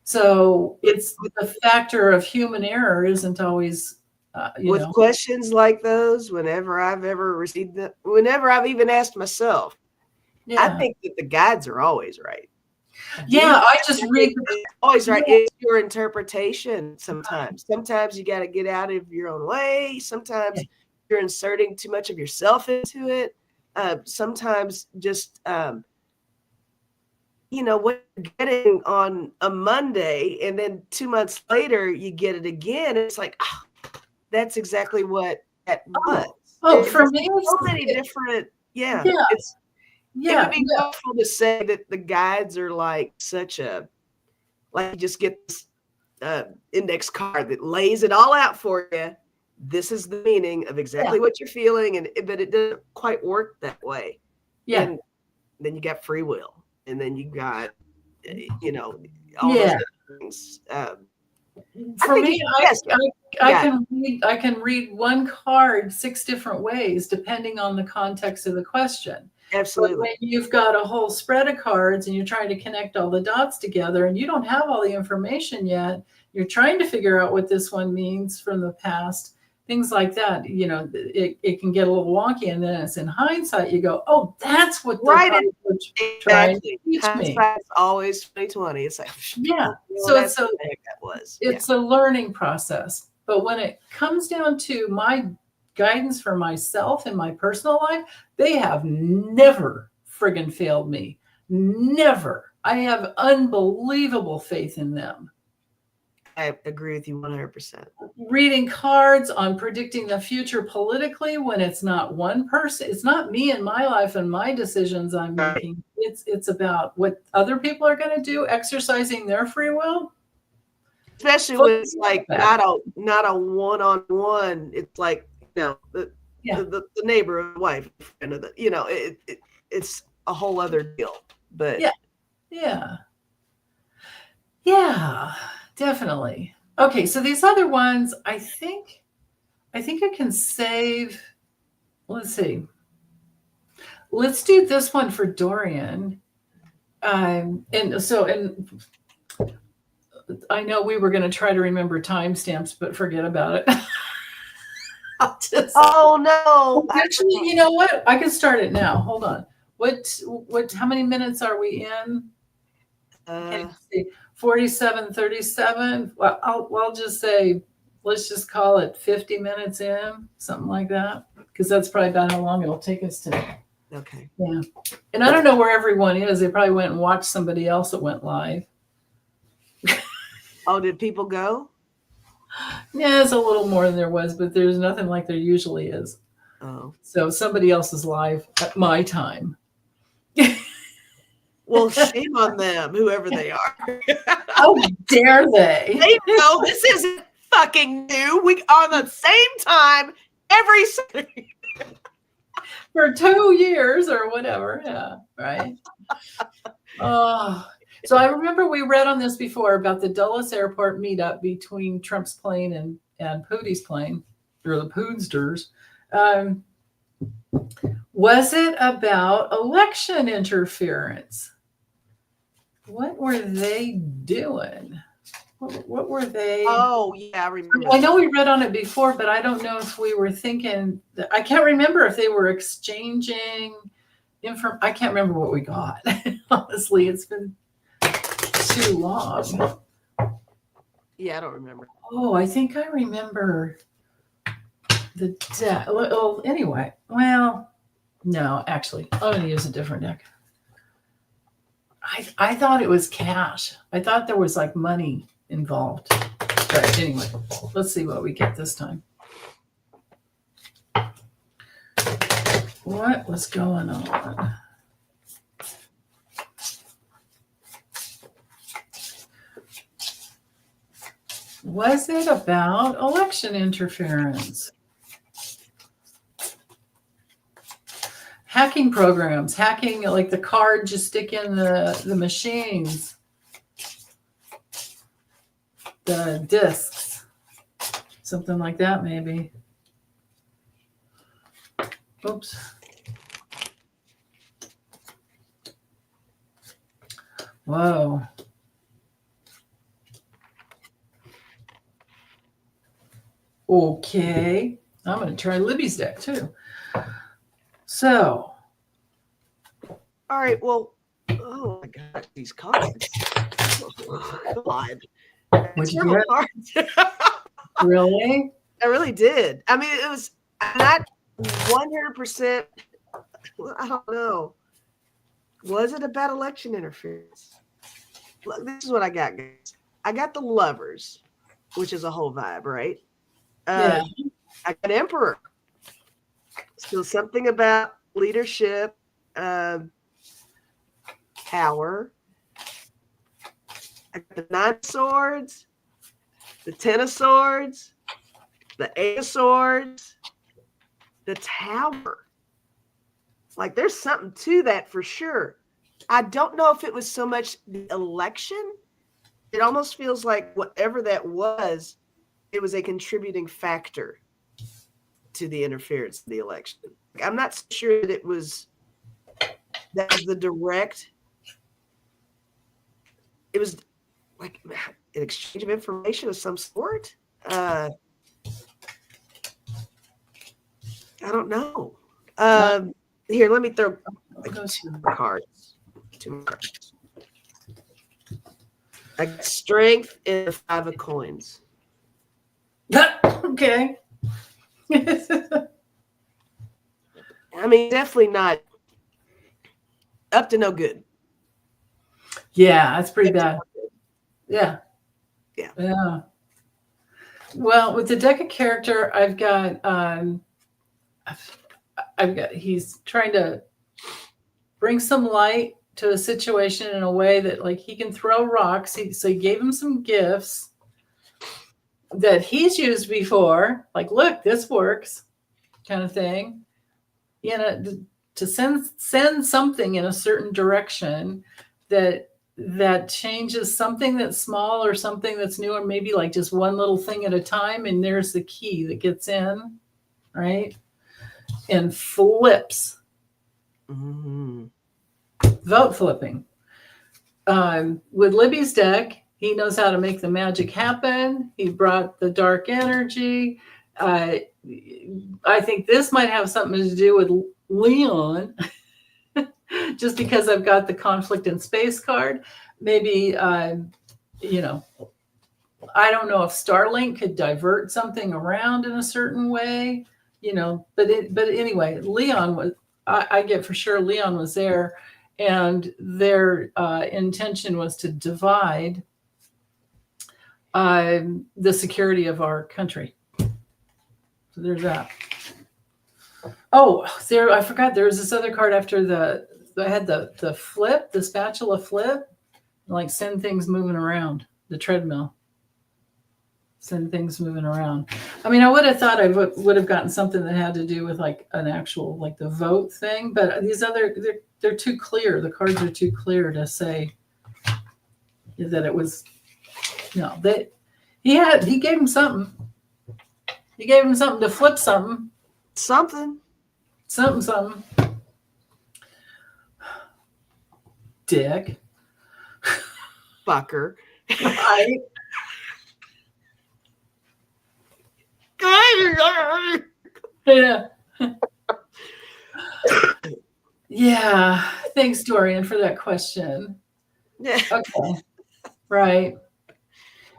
S2: So it's the factor of human error isn't always,
S1: with questions like those, whenever I've ever received them, whenever I've even asked myself, I think that the guides are always right.
S2: Yeah, I just read.
S1: Always right. It's your interpretation sometimes. Sometimes you got to get out of your own way. Sometimes you're inserting too much of yourself into it. Sometimes just, what you're getting on a Monday and then 2 months later you get it again. It's like, oh, that's exactly what that was.
S2: For me,
S1: so many different, it would be helpful to say that the guides are like you just get this index card that lays it all out for you. This is the meaning of exactly what you're feeling, but it doesn't quite work that way. Yeah. And then you got free will, and then you got, all those things.
S2: For me, I can read one card 6 different ways depending on the context of the question.
S1: Absolutely.
S2: But when you've got a whole spread of cards and you're trying to connect all the dots together and you don't have all the information yet, you're trying to figure out what this one means from the past, things like that, it can get a little wonky. And then it's in hindsight, you go, oh, that's what the cards were trying to teach me.
S1: Hindsight's always 20/20. It's like,
S2: so it's a learning process. But when it comes down to my guidance for myself in my personal life, they have never friggin' failed me. Never. I have unbelievable faith in them.
S1: I agree with you 100%.
S2: Reading cards on predicting the future politically when it's not one person, it's not me and my life and my decisions I'm making. It's about what other people are going to do, exercising their free will.
S1: Especially when it's like not a one-on-one. It's like, the neighbor or the wife, it's a whole other deal. But
S2: yeah, definitely. Okay, so these other ones, I think I can save. Let's see. Let's do this one for Dorian. And I know we were going to try to remember timestamps, but forget about it.
S1: Oh no!
S2: Actually, you know what? I can start it now. Hold on. How many minutes are we in? Okay, let's see. 47:37. Well, I'll just say, let's just call it 50 minutes in, something like that, because that's probably about how long it'll take us today.
S1: Okay.
S2: Yeah. And I don't know where everyone is. They probably went and watched somebody else that went live.
S1: Oh, did people go?
S2: Yeah, it's a little more than there was, but there's nothing like there usually is.
S1: Oh.
S2: So somebody else is live at my time.
S1: Well, shame on them, whoever they are.
S2: How dare they?
S1: They know this isn't fucking new. We are the same time every Sunday.
S2: For 2 years or whatever. Yeah, right. So I remember we read on this before about the Dulles Airport meetup between Trump's plane and Pootie's plane, or the Poonsters. Was it about election interference? What were they doing? What were they?
S1: Oh, yeah, I remember.
S2: I know we read on it before, but I don't know if we were thinking. I can't remember if they were exchanging information. I can't remember what we got. Honestly, it's been too long.
S1: Yeah, I don't remember.
S2: Oh, I think I remember the deck. Well, anyway, no, actually, I'm going to use a different deck. I thought it was cash. I thought there was like money involved. But anyway, let's see what we get this time. What was going on? Was it about election interference? Hacking programs, hacking like the card you stick in the machines. the discs, something like that, maybe. Oops. Whoa. Okay. I'm going to try Libby's deck too. So.
S1: All right. Well, oh my God, these cards. Oh, God.
S2: What'd you
S1: Terrible
S2: get?
S1: cards.
S2: Really?
S1: I really did. I mean, it was not 100%. I don't know. Was it about election interference? Look, this is what I got, guys. I got the Lovers, which is a whole vibe, right?
S2: Yeah.
S1: I got Emperor. So something about leadership, power. I got the Nine of Swords, the Ten of Swords, the Eight of Swords, the Tower. Like, there's something to that for sure. I don't know if it was so much the election. It almost feels like whatever that was, it was a contributing factor to the interference of the election. Like, I'm not so sure that it was the direct. It was like an exchange of information of some sort. I don't know. Here, let me throw two more cards. I got Strength and the Five of Coins.
S2: Okay.
S1: I mean, definitely not up to no good.
S2: Yeah, that's pretty bad. Yeah.
S1: Yeah.
S2: Yeah. Well, with the deck of character, I've got he's trying to bring some light to a situation in a way that, like, he can throw rocks. So he gave him some gifts that he's used before, like, look, this works, kind of thing. You know, to send something in a certain direction that changes something that's small or something that's new, or maybe like just one little thing at a time, and there's the key that gets in, right? And flips.
S1: Mm-hmm.
S2: Vote flipping. With Libby's deck, he knows how to make the magic happen. He brought the dark energy. I think this might have something to do with Leon, just because I've got the conflict in space card. Maybe, you know, I don't know if Starlink could divert something around in a certain way, you know, but anyway, Leon was, I get for sure Leon was there, and their intention was to divide the security of our country. So there's that. Oh, I forgot there was this other card after I had the flip, the spatula flip, like send things moving around, the treadmill. Send things moving around. I mean, I would have thought I would have gotten something that had to do with like an actual, like the vote thing, but these other, they're too clear. The cards are too clear to say that it was, no, he gave him something. He gave him something to flip something. Something. Dick.
S1: Fucker.
S2: Right. Yeah. Yeah. Thanks, Dorian, for that question.
S1: Yeah.
S2: Okay. Right.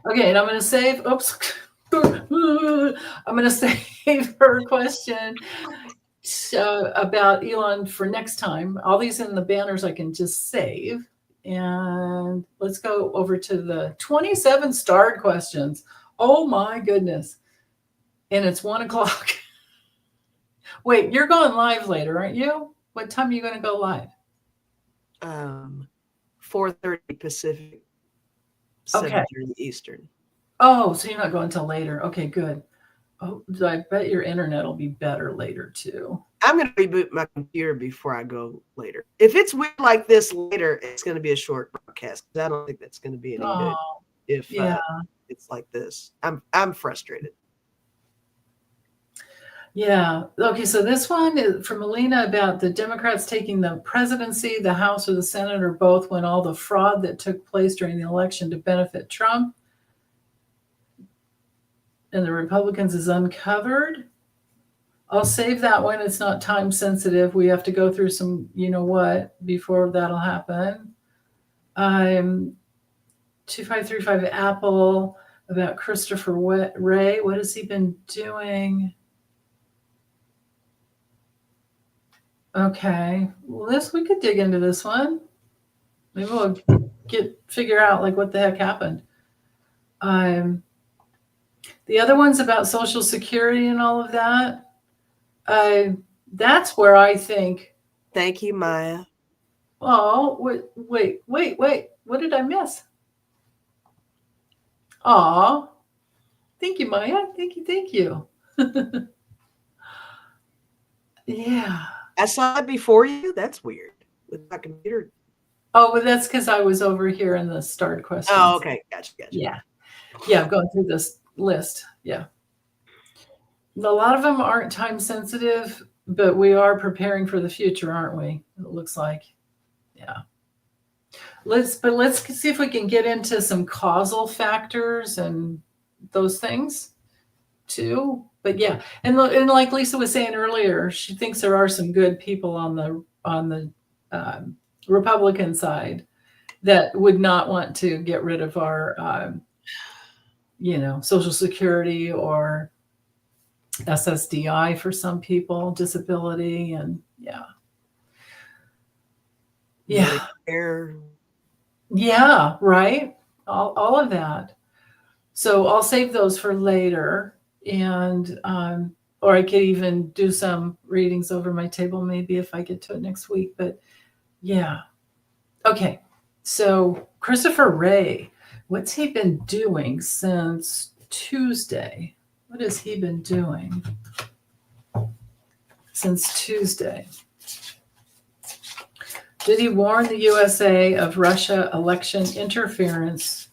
S2: Okay, and I'm going to save. Oops. I'm going to save her question about Elon for next time. All these in the banners I can just save. And let's go over to the 27 starred questions. Oh my goodness. And it's 1:00. Wait, you're going live later, aren't you? What time are you going to go live?
S1: 4:30 Pacific, 7:30 Eastern.
S2: Oh, so you're not going until later. Okay, good. Oh, I bet your internet will be better later too.
S1: I'm going to reboot my computer before I go later. If it's weird like this later, it's going to be a short broadcast. I don't think that's going to be any good if it's like this. I'm frustrated.
S2: Yeah. Okay. So this one is from Alina about the Democrats taking the presidency, the House, or the Senate, or both, when all the fraud that took place during the election to benefit Trump and the Republicans is uncovered. I'll save that one. It's not time sensitive. We have to go through some, what, before that'll happen. 2535 Apple about Christopher Wray. What has he been doing? Okay, well, we could dig into this one. Maybe we'll figure out like what the heck happened. The other one's about Social Security and all of that. That's where I think.
S1: Thank you, Maya.
S2: Oh, wait. What did I miss? Aw, thank you, Maya. Thank you. Yeah.
S1: I saw it before you. That's weird. With my computer.
S2: Oh, but that's because I was over here in the start questions.
S1: Oh, okay. Gotcha.
S2: Yeah. I'm going through this list. Yeah. A lot of them aren't time sensitive, but we are preparing for the future, aren't we? It looks like. Yeah. Let's see if we can get into some causal factors and those things too. But yeah, and like Lisa was saying earlier, she thinks there are some good people on the Republican side that would not want to get rid of our, Social Security or SSDI for some people, disability, and yeah, right, all of that. So I'll save those for later. And or I could even do some readings over my table maybe if I get to it next week. But yeah. Okay. So Christopher Wray, what's he been doing since Tuesday? What has he been doing since Tuesday? Did he warn the USA of Russia election interference?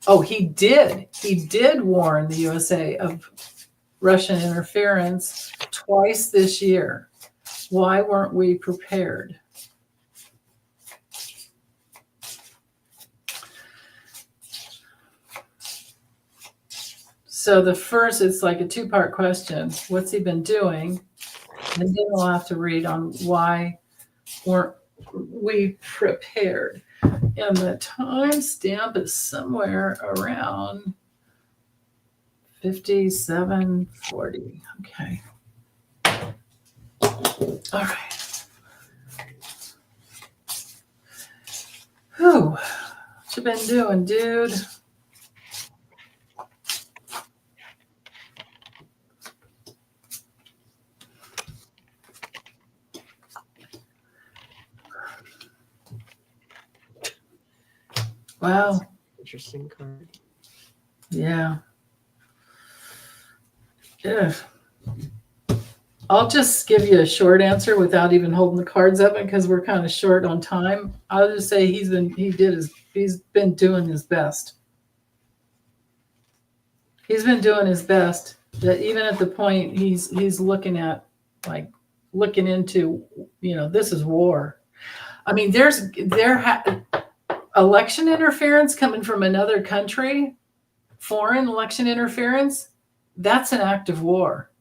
S2: Oh, he did. He did warn the USA of Russian interference twice this year. Why weren't we prepared? So the first, it's like a two-part question. What's he been doing? And then we'll have to read on why weren't we prepared. And the timestamp is somewhere around 57:40. Okay. All right. Whew. What you been doing, dude? Wow.
S1: Interesting card.
S2: Yeah. Yeah. I'll just give you a short answer without even holding the cards up because we're kind of short on time. I'll just say he's been doing his best. He's been doing his best. That even at the point he's looking into, this is war. I mean, election interference coming from another country, foreign election interference, that's an act of war.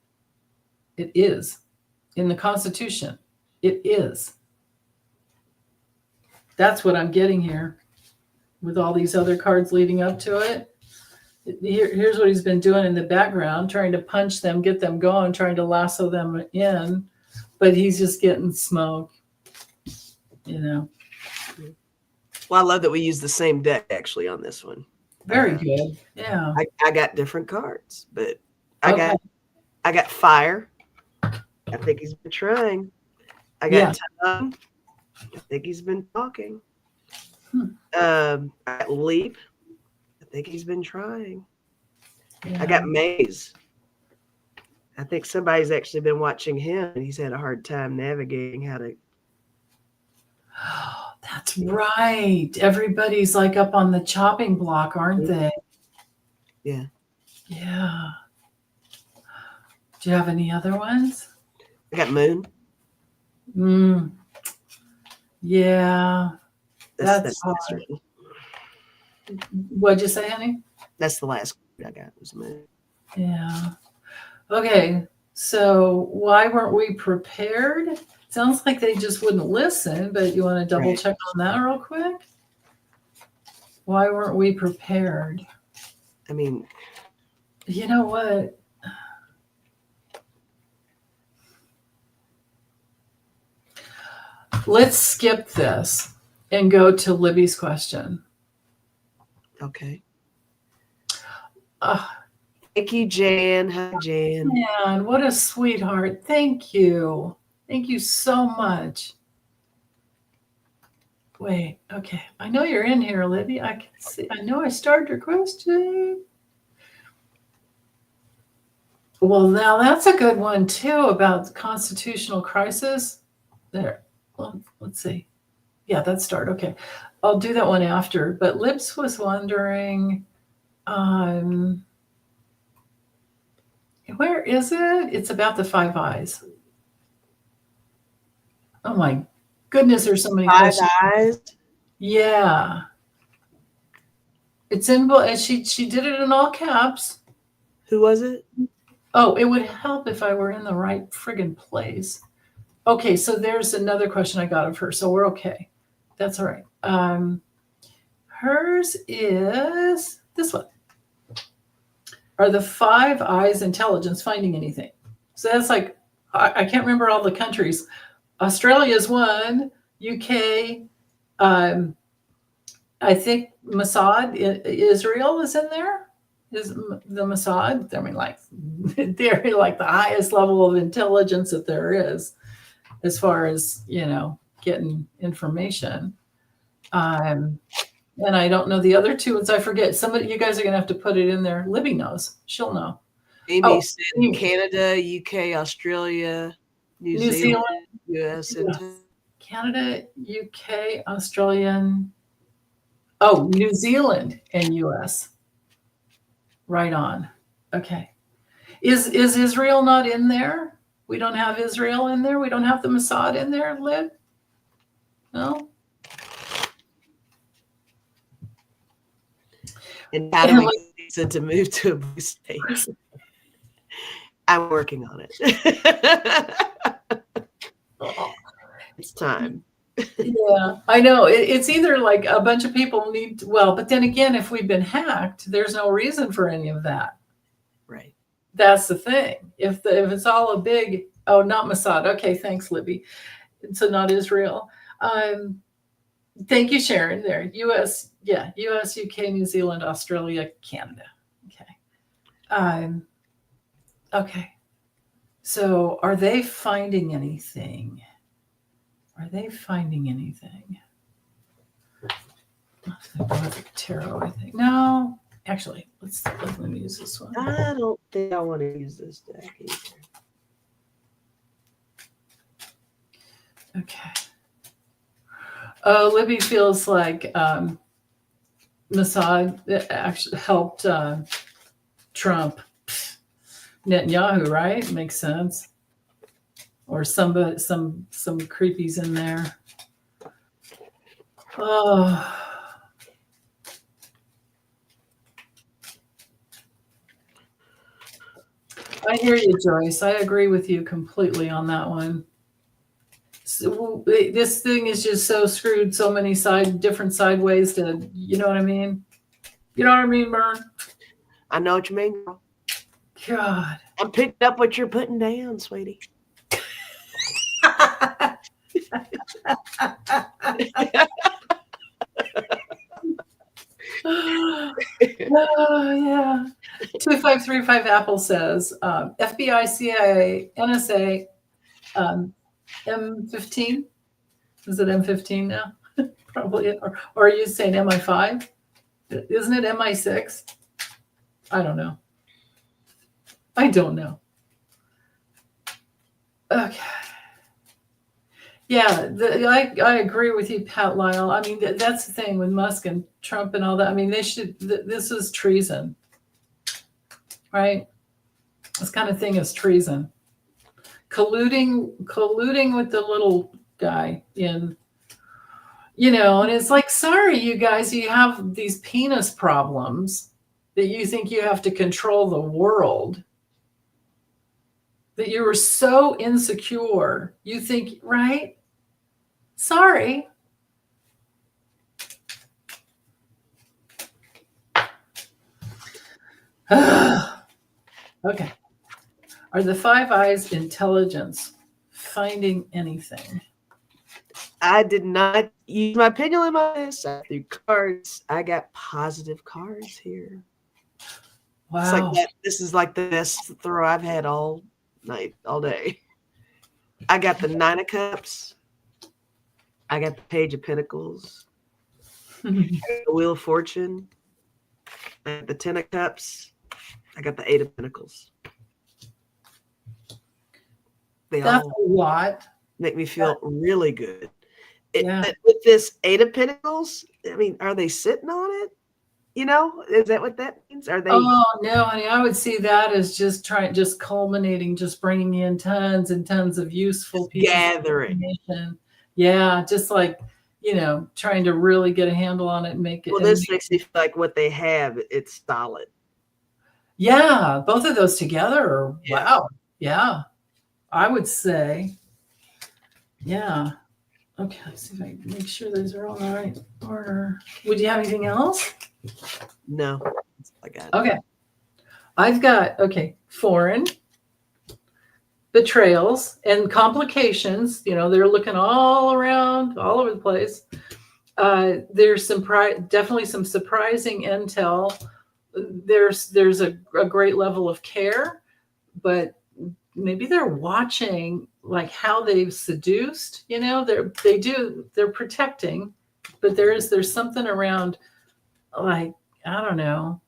S2: It is. In the Constitution, it is. That's what I'm getting here with all these other cards leading up to it. Here's what he's been doing in the background, trying to punch them, get them going, trying to lasso them in, but he's just getting smoked,
S1: Well, I love that we use the same deck actually on this one.
S2: Very good. Yeah.
S1: I got different cards, but I got fire. I think he's been trying. I got time. I think he's been talking. I got leap. I think he's been trying. Yeah. I got maze. I think somebody's actually been watching him and he's had a hard time navigating how to.
S2: That's right. Everybody's like up on the chopping block, aren't they?
S1: Yeah.
S2: Yeah. Do you have any other ones?
S1: I got moon.
S2: Yeah. That's
S1: the last
S2: hard.
S1: one.
S2: What'd you say, honey?
S1: That's the last I got was moon.
S2: Yeah. Okay. So why weren't we prepared? Sounds like they just wouldn't listen, but you want to double check on that real quick? Why weren't we prepared?
S1: I mean,
S2: you know what? Let's skip this and go to Libby's question.
S1: okay.
S2: Uh,
S1: Thank you, Jan. Hi, Jan.
S2: Man, what a sweetheart. Thank you. Thank you so much. Wait, okay. I know you're in here, Libby. I can see. I know I started your question. Well, now that's a good one, too, about constitutional crisis. There. Well, let's see. Yeah, that's start. Okay. I'll do that one after. But Lips was wondering, where is it? It's about the 5 eyes. Oh my goodness, there's so many
S1: 5
S2: questions.
S1: eyes?
S2: Yeah. It's in, and she did it in all caps.
S1: Who was it?
S2: Oh, it would help if I were in the right friggin' place. Okay, so there's another question I got of her, so we're okay. That's all right. Hers is this one. Are the 5 eyes intelligence finding anything? So that's like, I can't remember all the countries. Australia is one, UK, I think Mossad, Israel is in there. Is the Mossad? I mean, like, they're like the highest level of intelligence that there is, as far as, getting information. And I don't know the other two ones. I forget. Somebody, you guys are gonna have to put it in there. Libby knows. She'll know.
S1: Amy said Canada, UK, Australia, New Zealand, US, and
S2: Canada, UK, Australian. Oh, New Zealand and US. Right on. Okay. Is Israel not in there? We don't have Israel in there? We don't have the Mossad in there, Lib? No?
S1: And how do we get Lisa to move to a blue state? I'm working on it. It's time.
S2: Yeah, I know. It's either like a bunch of people need, but then again, if we've been hacked, there's no reason for any of that.
S1: Right.
S2: That's the thing. If it's all a big, not Mossad. Okay, thanks, Libby. So not Israel. Thank you, Sharon. There, U.S. Yeah, U.S., UK, New Zealand, Australia, Canada. Okay. Okay. So, are they finding anything? Are they finding anything? Tarot, I think. No, actually, let me use this one.
S1: I don't think I want to use this deck either.
S2: Okay. Oh, Libby feels like Mossad actually helped Trump. Netanyahu, right? Makes sense. Or some creepies in there. Oh. I hear you, Joyce. I agree with you completely on that one. So, this thing is just so screwed, so many different sideways to, you know what I mean? You know what I mean, Bern?
S1: I know what you mean, girl.
S2: God.
S1: I'm picking up what you're putting down, sweetie.
S2: Oh, yeah. 2535 Apple says FBI, CIA, NSA, M15. Is it M15 now? Probably. Or are you saying MI5? Isn't it MI6? I don't know. Okay. Yeah, I agree with you, Pat Lyle. I mean, that's the thing with Musk and Trump and all that. I mean, they should. This is treason. right? This kind of thing is treason. Colluding with the little guy in, and it's like, sorry, you guys, you have these penis problems that you think you have to control the world, that you were so insecure. You think, right? Sorry. Okay. Are the five eyes intelligence finding anything?
S1: I did not use my pendulum on this. I threw cards. I got positive cards here.
S2: Wow.
S1: It's like that. This is like the best throw I've had all night, all day. I got the Nine of Cups. I got the Page of Pentacles. I got the Wheel of Fortune. I got the Ten of Cups. I got the Eight of Pentacles. They
S2: That's
S1: all
S2: a lot.
S1: make me feel really good.
S2: Yeah.
S1: With this Eight of Pentacles, I mean, are they sitting on it? Is that what that means? Are they?
S2: Oh no, honey, I would see that as just culminating, just bringing in tons and tons of useful pieces
S1: gathering?
S2: of information. Yeah, just like, trying to really get a handle on it and make it.
S1: Well, this makes me feel like what they have, it's solid.
S2: Yeah, both of those together.
S1: Yeah.
S2: Wow. Yeah, I would say. Yeah. Okay, let's see if I can make sure those are all in the right order. Would you have anything else?
S1: No, I got it.
S2: Okay. I've got, foreign, betrayals, and complications. They're looking all around, all over the place. There's definitely some surprising intel. There's a great level of care, but maybe they're watching like how they've seduced. They're protecting, but there's something around, like, I don't know,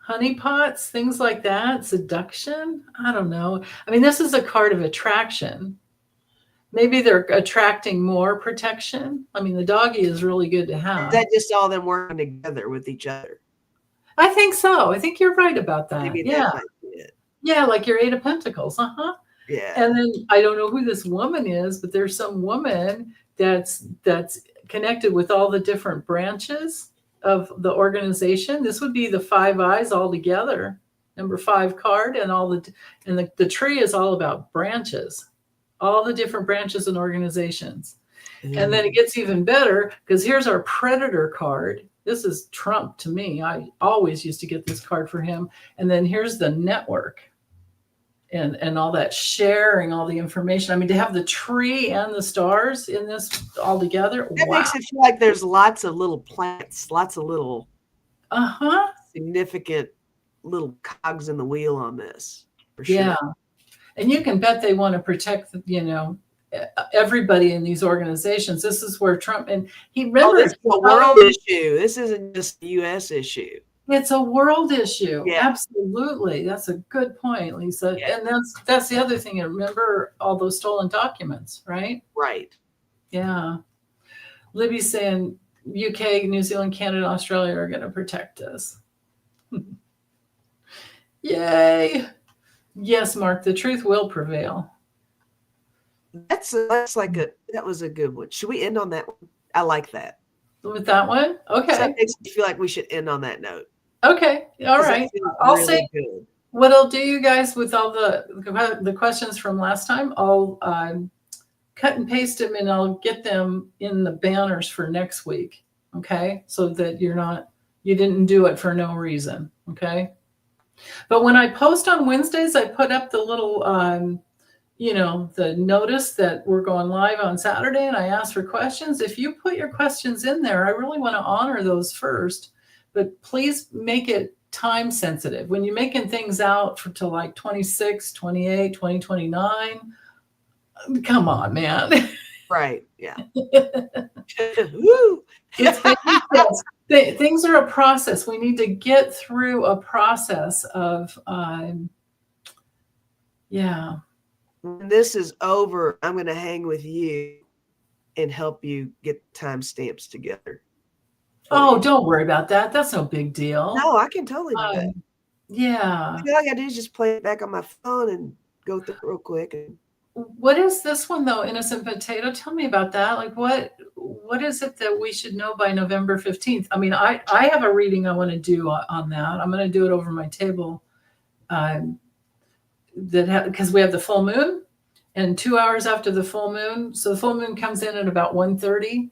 S2: honeypots, things like that, seduction. I don't know. I mean, this is a card of attraction. Maybe they're attracting more protection. I mean, the doggy is really good to have.
S1: Is that just all them working together with each other?
S2: I think so. I think you're right about that.
S1: Maybe
S2: Yeah.
S1: that might be it.
S2: Yeah, like your Eight of Pentacles.
S1: Yeah.
S2: And then I don't know who this woman is, but there's some woman that's connected with all the different branches of the organization. This would be the five eyes all together. Number 5 card, and the tree is all about branches, all the different branches and organizations. And then it gets even better, because here's our predator card. This is Trump to me. I always used to get this card for him. And then here's the network and all that sharing, all the information. I mean, to have the tree and the stars in this all together.
S1: That makes it feel like there's lots of little plants, lots of little significant little cogs in the wheel on this. For sure.
S2: Yeah. And you can bet they want to protect, everybody in these organizations. This is where Trump, and he remembers,
S1: it's a world issue. This isn't just a U.S. issue.
S2: It's a world issue.
S1: Yeah.
S2: Absolutely. That's a good point, Lisa.
S1: Yeah.
S2: And that's the other thing. Remember all those stolen documents, right?
S1: Right.
S2: Yeah. Libby's saying UK, New Zealand, Canada, Australia are going to protect us. Yay. Yes, Mark, the truth will prevail.
S1: That was a good one. Should we end on that one? I like that.
S2: With that one? Okay.
S1: So that makes me feel like we should end on that note.
S2: Okay. All right. I'll
S1: really
S2: say
S1: good.
S2: What I'll do, you guys, with all the questions from last time, I'll cut and paste them, and I'll get them in the banners for next week. Okay. So that you didn't do it for no reason. Okay. But when I post on Wednesdays, I put up the little, the notice that we're going live on Saturday, and I ask for questions. If you put your questions in there, I really want to honor those first, but please make it time sensitive. When you're making things out to like 26, 28, 2029, come on, man.
S1: Right. Yeah. Woo.
S2: Things are a process. We need to get through a process of,
S1: When this is over, I'm going to hang with you and help you get timestamps together for
S2: Oh,
S1: you.
S2: don't worry about that. That's no big deal.
S1: No, I can totally do that.
S2: Yeah.
S1: All I gotta do is just play it back on my phone and go through it real quick. And
S2: What is this one though, Innocent Potato? Tell me about that. Like what is it that we should know by November 15th? I mean, I have a reading I want to do on that. I'm going to do it over my table. Because we have the full moon and 2 hours after the full moon. So the full moon comes in at about 1:30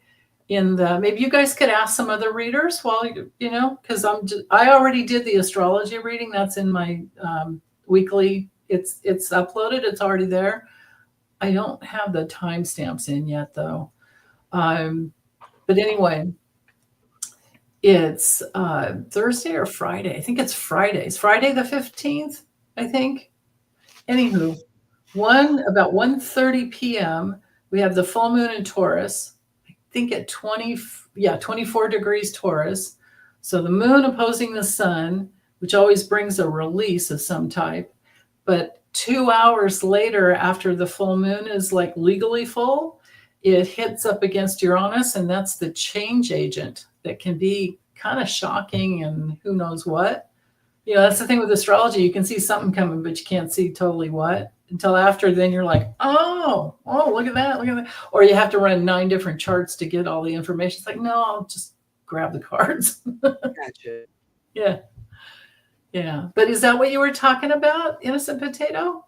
S2: in the, maybe you guys could ask some other readers while because I already did the astrology reading. That's in my weekly. It's uploaded. It's already there. I don't have the timestamps in yet though. But anyway, it's Thursday or Friday. I think it's Friday. It's Friday the 15th, I think. Anywho, about 1:30 p.m. we have the full moon in Taurus. I think at 24 degrees Taurus. So the moon opposing the sun, which always brings a release of some type. But 2 hours later, after the full moon is like legally full, it hits up against Uranus, and that's the change agent that can be kind of shocking and who knows what. That's the thing with astrology. You can see something coming, but you can't see totally what until after. Then you're like, oh, look at that, look at that. Or you have to run 9 different charts to get all the information. It's like, no, I'll just grab the cards.
S1: gotcha.
S2: Yeah. Yeah. But is that what you were talking about, Innocent Potato?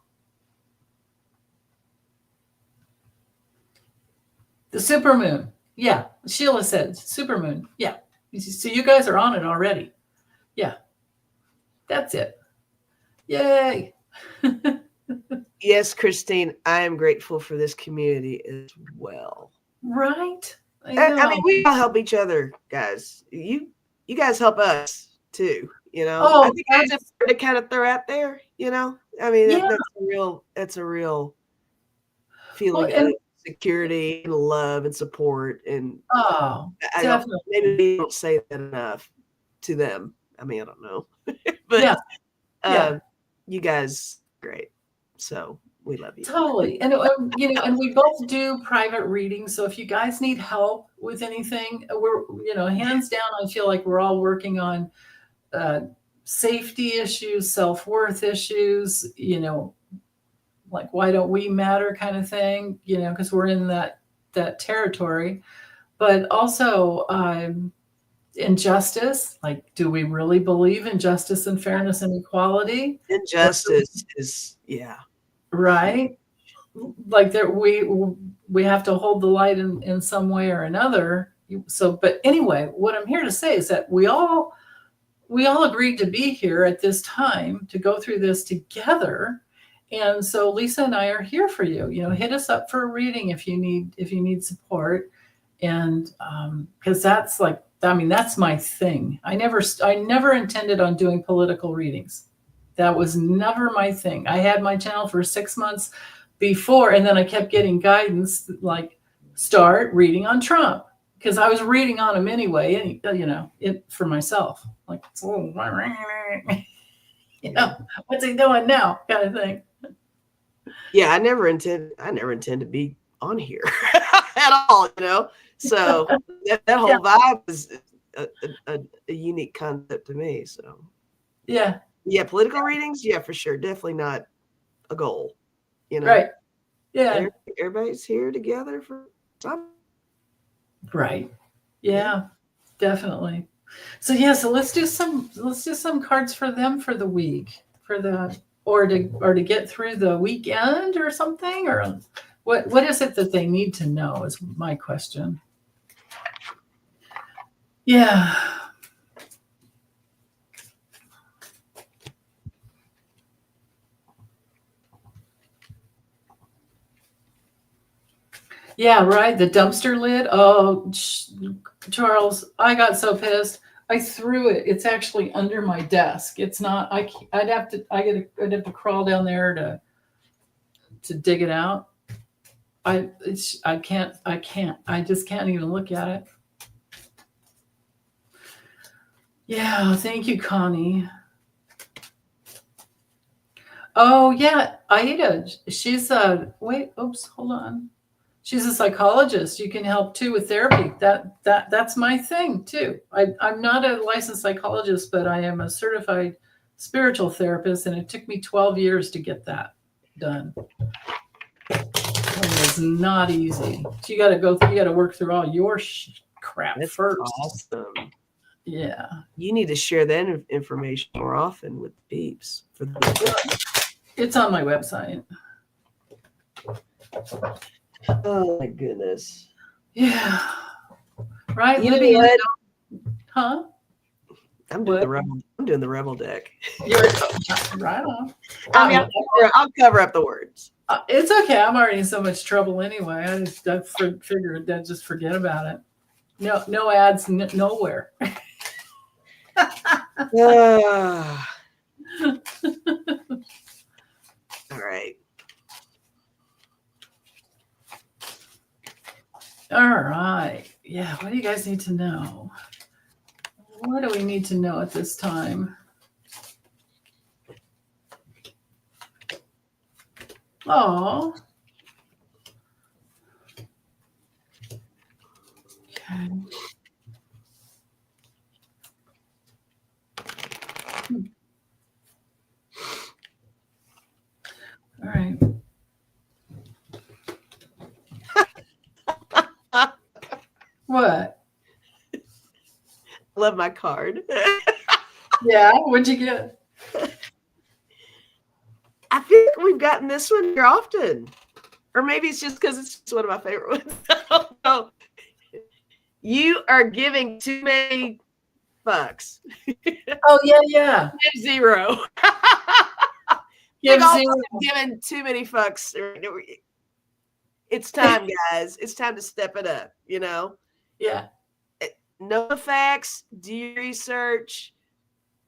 S2: The supermoon. Yeah. Sheila said supermoon. Yeah. So you guys are on it already. Yeah. That's it. Yay.
S1: Yes, Christine, I am grateful for this community as well.
S2: Right?
S1: I mean, we all help each other, guys. You guys help us too.
S2: Oh,
S1: I think that's important to kind of throw out there. I mean,
S2: yeah.
S1: that's a real feeling of security and love and support. And maybe we don't say that enough to them. I mean, I don't know, but you guys, great. So we love you.
S2: Totally. And and we both do private readings. So if you guys need help with anything, we're, hands down, I feel like we're all working on safety issues, self-worth issues, like why don't we matter kind of thing, because we're in that territory. But also injustice, like, do we really believe in justice and fairness and equality?
S1: Injustice is, yeah.
S2: Right? Like that we have to hold the light in some way or another. So, but anyway, what I'm here to say is that we all agreed to be here at this time to go through this together. And so Lisa and I are here for you. Hit us up for a reading if you need support. And because that's my thing. I never intended on doing political readings. That was never my thing. I had my channel for 6 months before, and then I kept getting guidance like start reading on Trump, because I was reading on him anyway, and for myself, like, what's he doing now, kind of thing.
S1: Yeah, I never intend to be on here at all, So that whole vibe is a unique concept to me. So yeah, political readings, yeah, for sure, definitely not a goal.
S2: Right? Yeah,
S1: everybody's here together for something.
S2: Right. Yeah, definitely. So so let's do some cards for them for the week, or to get through the weekend or something, or what is it that they need to know is my question. Yeah. Yeah, right. The dumpster lid. Oh, Charles, I got so pissed. I threw it. It's actually under my desk. It's not. I'd have to crawl down there to dig it out. I can't. I just can't even look at it. Yeah. Thank you, Connie. Oh yeah, Aida. She's wait. Oops. Hold on. She's a psychologist. You can help too with therapy. That's my thing too. I'm not a licensed psychologist, but I am a certified spiritual therapist, and it took me 12 years to get that done. It was not easy. So you got to work through all your crap
S1: That's
S2: first.
S1: awesome.
S2: Yeah.
S1: You need to share that information more often with peeps.
S2: It's on my website.
S1: Oh my goodness.
S2: Yeah. Right.
S1: You know what?
S2: Huh?
S1: I'm doing the rebel deck.
S2: You're right on.
S1: I mean, I'll cover up the words.
S2: It's okay. I'm already in so much trouble anyway. I figured that just forget about it. No ads, nowhere.
S1: All right.
S2: All right. Yeah. What do you guys need to know? What do we need to know at this time? Oh. Okay. All right. What?
S1: Love my card.
S2: Yeah. What'd you get?
S1: I think we've gotten this one here often. Or maybe it's just because it's one of my favorite ones. I don't know. You are giving too many fucks.
S2: Oh, yeah.
S1: Give zero.
S2: Give zero.
S1: Giving too many fucks. It's time, guys. It's time to step it up, you know?
S2: Yeah.
S1: Know the facts. Do your research.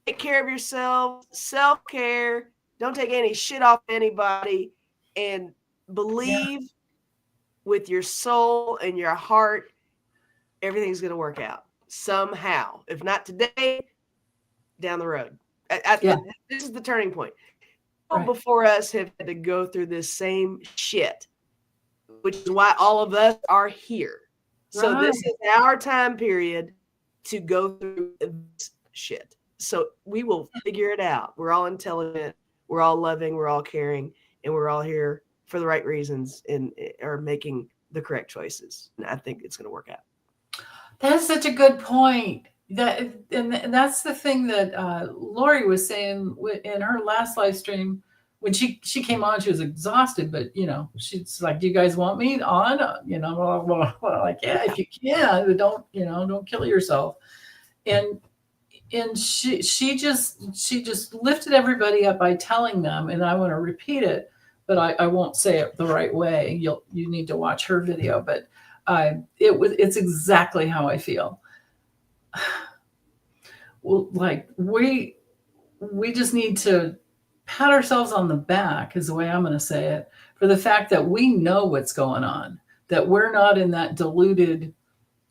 S1: Take care of yourself. Self-care. Don't take any shit off anybody. And believe with your soul and your heart, everything's going to work out somehow. If not today, down the road. This is the turning point. People before us have had to go through this same shit, which is why all of us are here. So this is our time period to go through this shit. So we will figure it out. We're all intelligent. We're all loving. We're all caring. And we're all here for the right reasons and are making the correct choices. And I think it's going to work out.
S2: That's such a good point. And that's the thing that Lori was saying in her last live stream. When she came on, she was exhausted, but she's like, "Do you guys want me on?" Well, like, yeah, if you can, but don't kill yourself. And she just lifted everybody up by telling them, and I want to repeat it, but I won't say it the right way. You need to watch her video, but it's exactly how I feel. Well, like we just need to pat ourselves on the back, is the way I'm going to say it, for the fact that we know what's going on, that we're not in that diluted,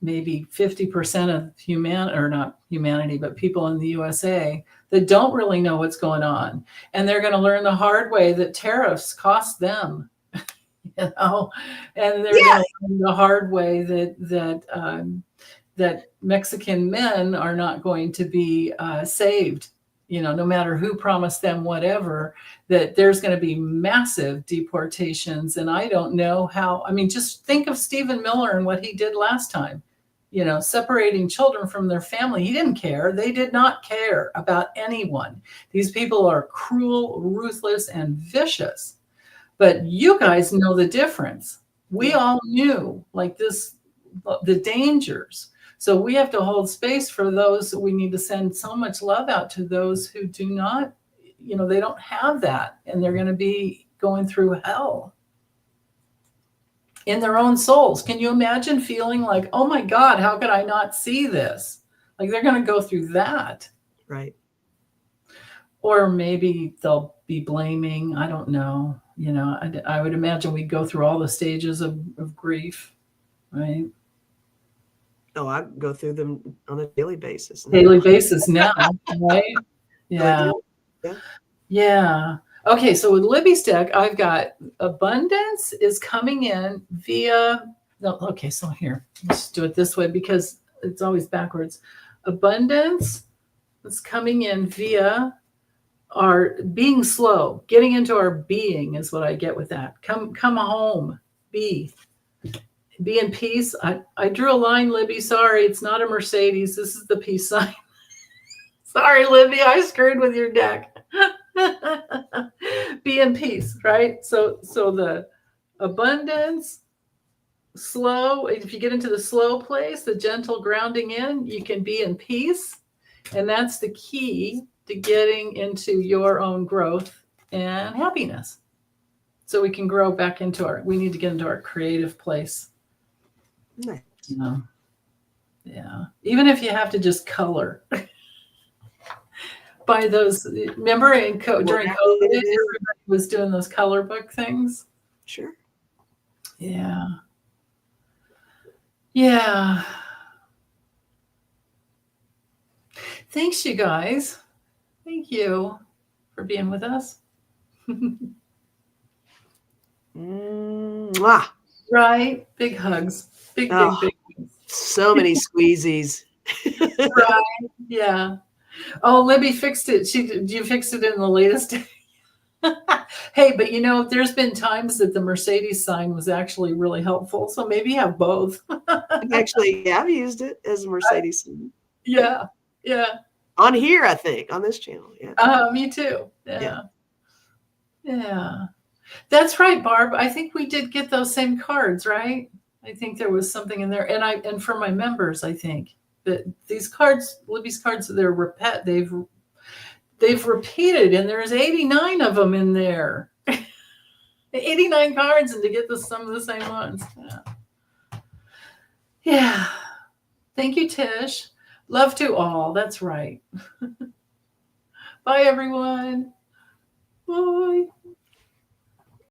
S2: maybe 50% of not humanity, but people in the USA that don't really know what's going on. And they're going to learn the hard way that tariffs cost them, and they're going to learn the hard way that Mexican men are not going to be saved. No matter who promised them whatever, that there's going to be massive deportations. And I don't know how. I mean, just think of Stephen Miller and what he did last time, separating children from their family. He didn't care. They did not care about anyone. These people are cruel, ruthless, and vicious. But you guys know the difference. We all knew the dangers. So we have to hold space for those. We need to send so much love out to those who do not, they don't have that, and they're going to be going through hell in their own souls. Can you imagine feeling like, oh my God, how could I not see this? Like they're going to go through that.
S1: Right.
S2: Or maybe they'll be blaming. I don't know. I would imagine we'd go through all the stages of grief, right?
S1: Oh, I go through them on a daily basis.
S2: Daily basis now, right? Yeah.
S1: Yeah.
S2: Yeah. Okay, so with Libby's deck, I've got abundance is coming in via, no, okay, so here, let's do it this way because it's always backwards. Abundance is coming in via our being slow, getting into our being is what I get with that. Come home, be in peace. I drew a line, Libby. Sorry, it's not a Mercedes. This is the peace sign. Sorry, Libby, I screwed with your deck. Be in peace, right? So the abundance, slow, if you get into the slow place, the gentle grounding in, you can be in peace. And that's the key to getting into your own growth and happiness. So we can grow back into we need to get into our creative place.
S1: Nice.
S2: You know? Yeah. Even if you have to just color. By those, remember during COVID, everybody was doing those color book things.
S1: Sure.
S2: Yeah. Yeah. Thanks, you guys. Thank you for being with us.
S1: Mwah.
S2: Right? Big hugs. Big hugs.
S1: So many squeezies.
S2: Right. Yeah. Oh, Libby fixed it. You fixed it in the latest. Hey, but you know, there's been times that the Mercedes sign was actually really helpful. So maybe have both.
S1: Actually, I've used it as a Mercedes sign.
S2: Yeah. Yeah.
S1: On here, I think, on this channel. Yeah.
S2: Me too. Yeah. Yeah. That's right, Barb. I think we did get those same cards, right? I think there was something in there. And for my members, I think that these cards, Libby's cards, they've repeated, and there's 89 of them in there. 89 cards, and to get some of the same ones. Yeah. Thank you, Tish. Love to all. That's right. Bye, everyone. Bye.